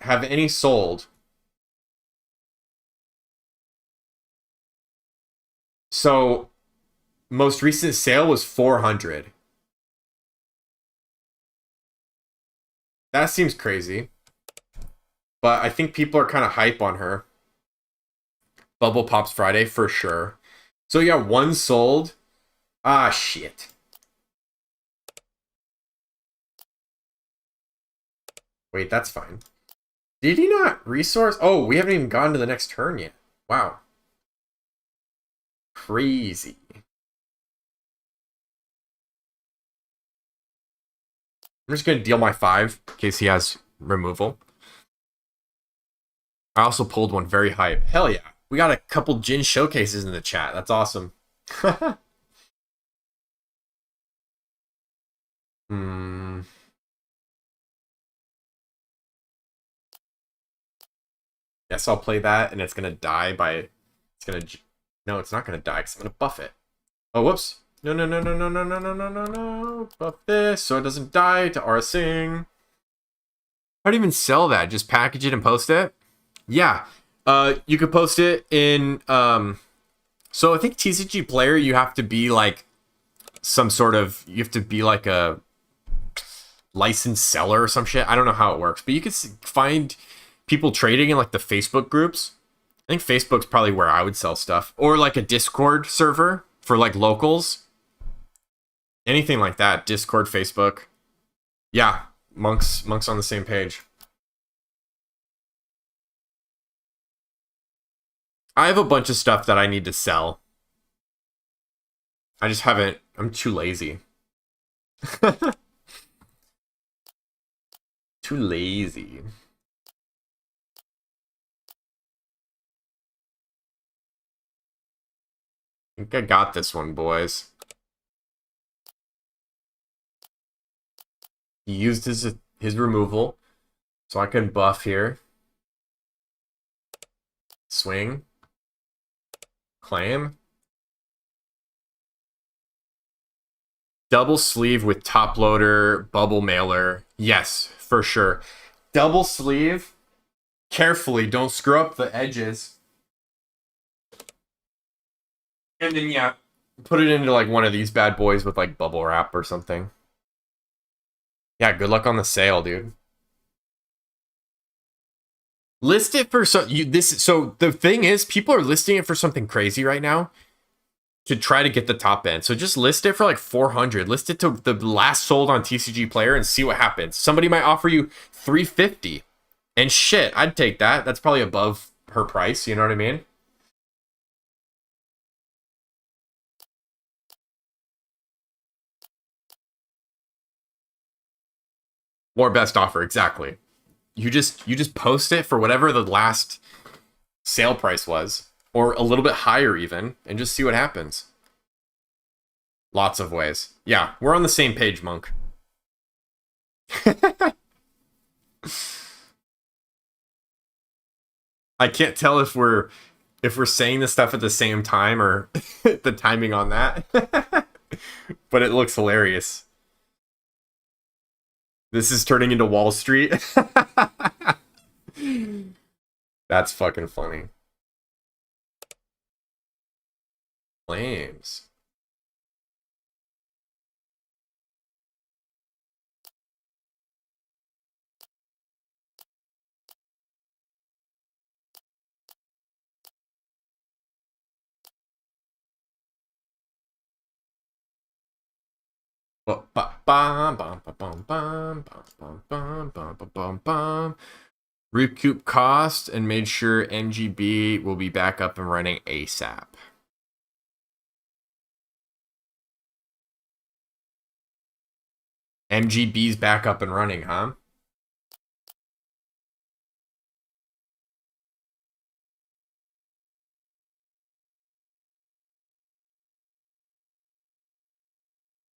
Have any sold? So most recent sale was 400. That seems crazy. But I think people are kind of hype on her. Bubble Pops Friday for sure. So yeah, 1 sold. Ah, shit. Wait, that's fine. Did he not resource? Oh, we haven't even gotten to the next turn yet. Wow. Crazy. I'm just going to deal my 5 in case he has removal. I also pulled one very hype. Hell yeah. We got a couple Jin showcases in the chat. That's awesome. Hmm. Yes, I'll play that, and it's going to die by... It's going to... No, it's not going to die, because I'm going to buff it. Oh, whoops. No, no, no, no, no, no, no, no, no, no, no. Buff this so it doesn't die to Arsing. How do you even sell that? Just package it and post it? Yeah. You could post it in... So I think TCG Player, you have to be like some sort of... You have to be like a licensed seller or some shit. I don't know how it works. But you could find people trading in like the Facebook groups. I think Facebook's probably where I would sell stuff. Or like a Discord server for like locals. Anything like that. Discord, Facebook. Yeah. Monk's on the same page. I have a bunch of stuff that I need to sell. I just haven't. I'm too lazy. Too lazy. I think I got this one, boys. He used his his removal. So I can buff here. Swing. Claim. Double sleeve with top loader, bubble mailer. Yes, for sure. Double sleeve. Carefully, don't screw up the edges. And then, yeah, put it into like one of these bad boys with like bubble wrap or something. Yeah, good luck on the sale, dude. List it for so the thing is, people are listing it for something crazy right now to try to get the top end. So just list it for like 400. List it to the last sold on TCG Player and see what happens. Somebody might offer you 350. And shit, I'd take that. That's probably above her price, you know what I mean? Or best offer, exactly. You just post it for whatever the last sale price was, or a little bit higher even, and just see what happens. Lots of ways. Yeah, we're on the same page, Monk. I can't tell if we're saying this stuff at the same time or the timing on that. But it looks hilarious. This is turning into Wall Street. That's fucking funny. Flames. Recoup cost and made sure MGB will be back up and running ASAP. MGB's back up and running, huh?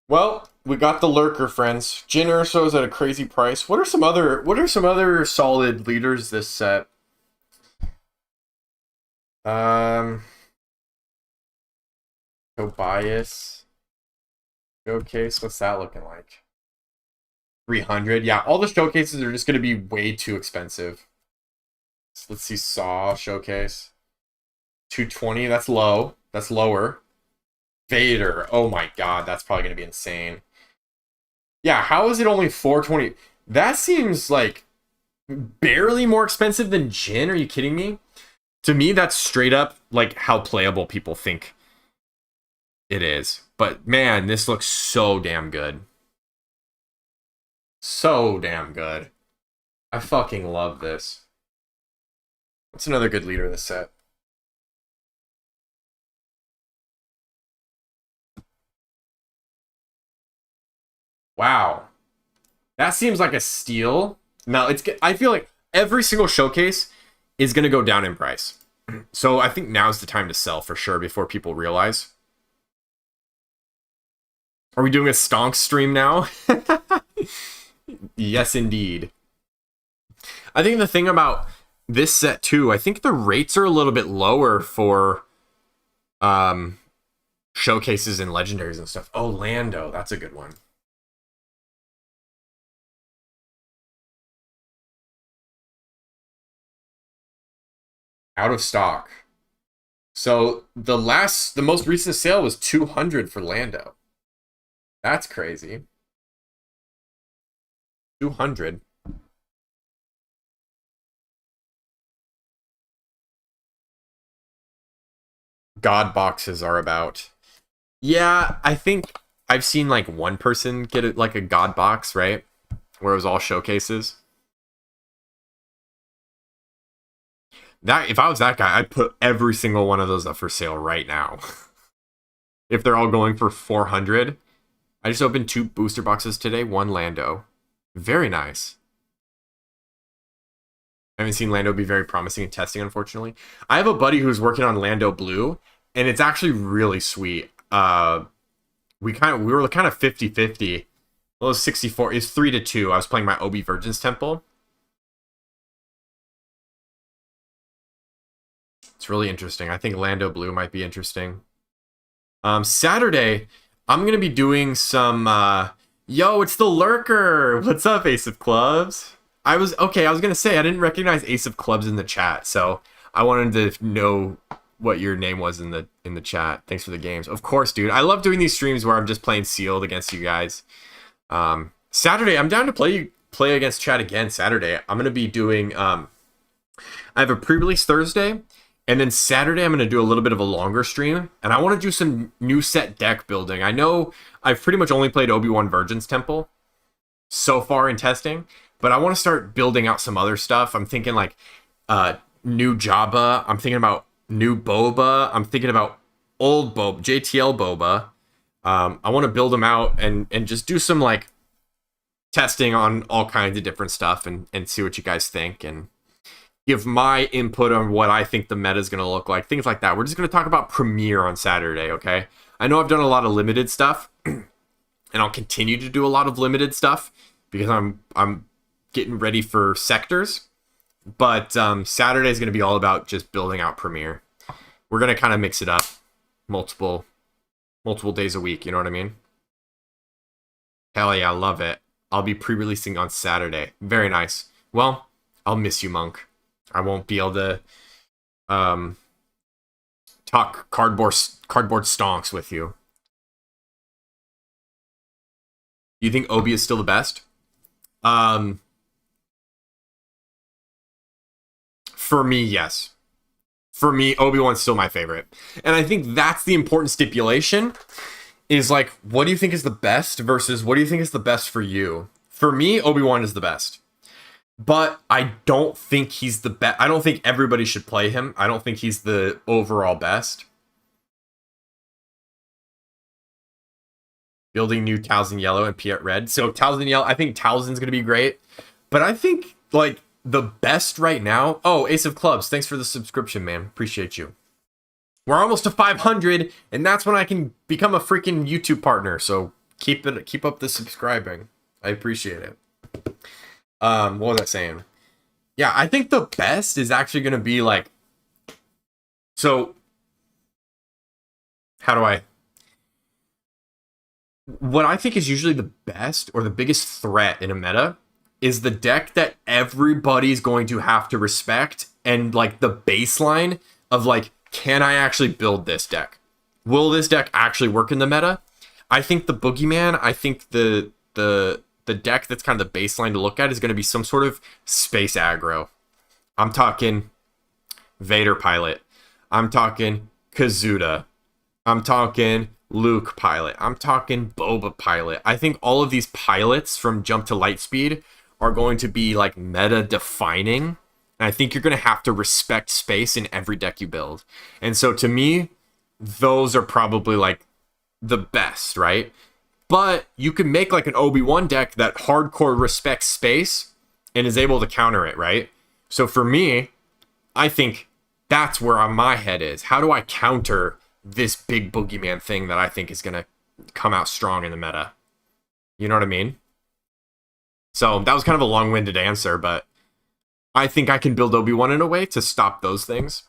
Well, we got the lurker, friends. Jin Urso's at a crazy price. What are some other solid leaders this set? Tobias. Showcase, what's that looking like? 300. Yeah, all the showcases are just going to be way too expensive. So let's see, Saw showcase. 220, that's low. That's lower. Vader, oh my god, that's probably going to be insane. Yeah, how is it only 420? That seems like barely more expensive than Jin. Are you kidding me? To me, that's straight up like how playable people think it is. But man, this looks so damn good. So damn good. I fucking love this. What's another good leader in this set? Wow. That seems like a steal. Now, I feel like every single showcase is going to go down in price. So I think now's the time to sell for sure before people realize. Are we doing a stonk stream now? Yes, indeed. I think the thing about this set too, I think the rates are a little bit lower for showcases and legendaries and stuff. Oh, Lando, that's a good one. Out of stock. So the most recent sale was 200 for Lando. That's crazy. 200. God boxes are about. Yeah, I think I've seen like one person get it like a God box, right? Where it was all showcases. That if I was that guy, I'd put every single one of those up for sale right now. If they're all going for 400. I just opened 2 booster boxes today, 1 Lando. Very nice. I haven't seen Lando be very promising in testing, unfortunately. I have a buddy who's working on Lando Blue, and it's actually really sweet. We were kind of 50-50. Well, it was 64. It's 3-2. I was playing my Obi Virgin's Temple. It's really interesting. I think Lando Blue might be interesting. Saturday, I'm going to be doing some... Yo, it's the Lurker! What's up, Ace of Clubs? I was going to say, I didn't recognize Ace of Clubs in the chat, so I wanted to know what your name was in the chat. Thanks for the games. Of course, dude. I love doing these streams where I'm just playing sealed against you guys. Saturday, I'm down to play against chat again Saturday. I'm going to be doing... I have a pre-release Thursday, and then Saturday I'm going to do a little bit of a longer stream, and I want to do some new set deck building. I know I've pretty much only played Obi-Wan Virgin's Temple so far in testing, but I want to start building out some other stuff. I'm thinking like new Jabba. I'm thinking about new Boba. I'm thinking about old Boba, JTL Boba. I want to build them out and just do some like testing on all kinds of different stuff and see what you guys think and give my input on what I think the meta is going to look like, things like that. We're just going to talk about Premiere on Saturday, okay? I know I've done a lot of limited stuff, and I'll continue to do a lot of limited stuff because I'm getting ready for sectors. But Saturday is going to be all about just building out Premiere. We're going to kind of mix it up multiple days a week, you know what I mean? Hell yeah, I love it. I'll be pre-releasing on Saturday. Very nice. Well, I'll miss you, Monk. I won't be able to talk cardboard stonks with you. You think Obi is still the best? For me, yes. For me, Obi-Wan's still my favorite. And I think that's the important stipulation is like, what do you think is the best versus what do you think is the best for you? For me, Obi-Wan is the best. But I don't think he's the best. I don't think everybody should play him. I don't think he's the overall best. Building new Talzin Yellow and Piet Red. So Talzin Yellow, I think Talzin's going to be great. But I think, like, the best right now... Oh, Ace of Clubs, thanks for the subscription, man. Appreciate you. We're almost to 500, and that's when I can become a freaking YouTube partner. So keep up the subscribing. I appreciate it. What was I saying? Yeah, I think the best is actually going to be like... So, how do I... What I think is usually the best or the biggest threat in a meta is the deck that everybody's going to have to respect and like the baseline of like, can I actually build this deck? Will this deck actually work in the meta? I think the Boogeyman, I think the deck that's kind of the baseline to look at is going to be some sort of space aggro. I'm talking Vader Pilot. I'm talking Kazuda. I'm talking Luke Pilot. I'm talking Boba Pilot. I think all of these pilots from Jump to Lightspeed are going to be like meta defining. And I think you're going to have to respect space in every deck you build. And so to me, those are probably like the best, right? But you can make like an Obi-Wan deck that hardcore respects space and is able to counter it, right? So for me, I think that's where my head is. How do I counter this big Boogeyman thing that I think is going to come out strong in the meta? You know what I mean? So that was kind of a long-winded answer, but I think I can build Obi-Wan in a way to stop those things.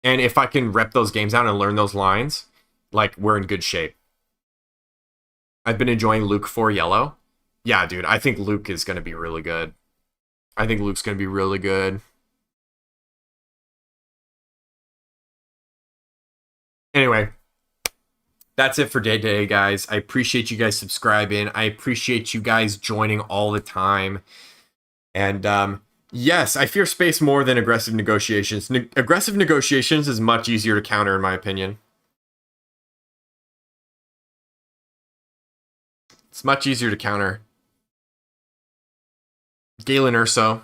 And if I can rep those games out and learn those lines, like, we're in good shape. I've been enjoying Luke 4 Yellow. Yeah, dude, I think Luke is going to be really good. I think Luke's going to be really good. Anyway, that's it for today, guys. I appreciate you guys subscribing. I appreciate you guys joining all the time. And yes, I fear space more than aggressive negotiations. Aggressive negotiations is much easier to counter, in my opinion. It's much easier to counter. Galen Urso.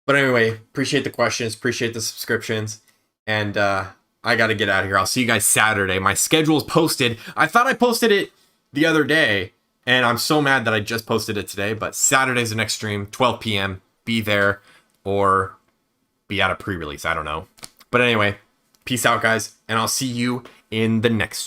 But anyway, appreciate the questions, appreciate the subscriptions, and I got to get out of here. I'll see you guys Saturday. My schedule is posted. I thought I posted it the other day, and I'm so mad that I just posted it today, but Saturday's the next stream, 12 p.m. Be there or be at a pre-release. I don't know. But anyway, peace out, guys, and I'll see you in the next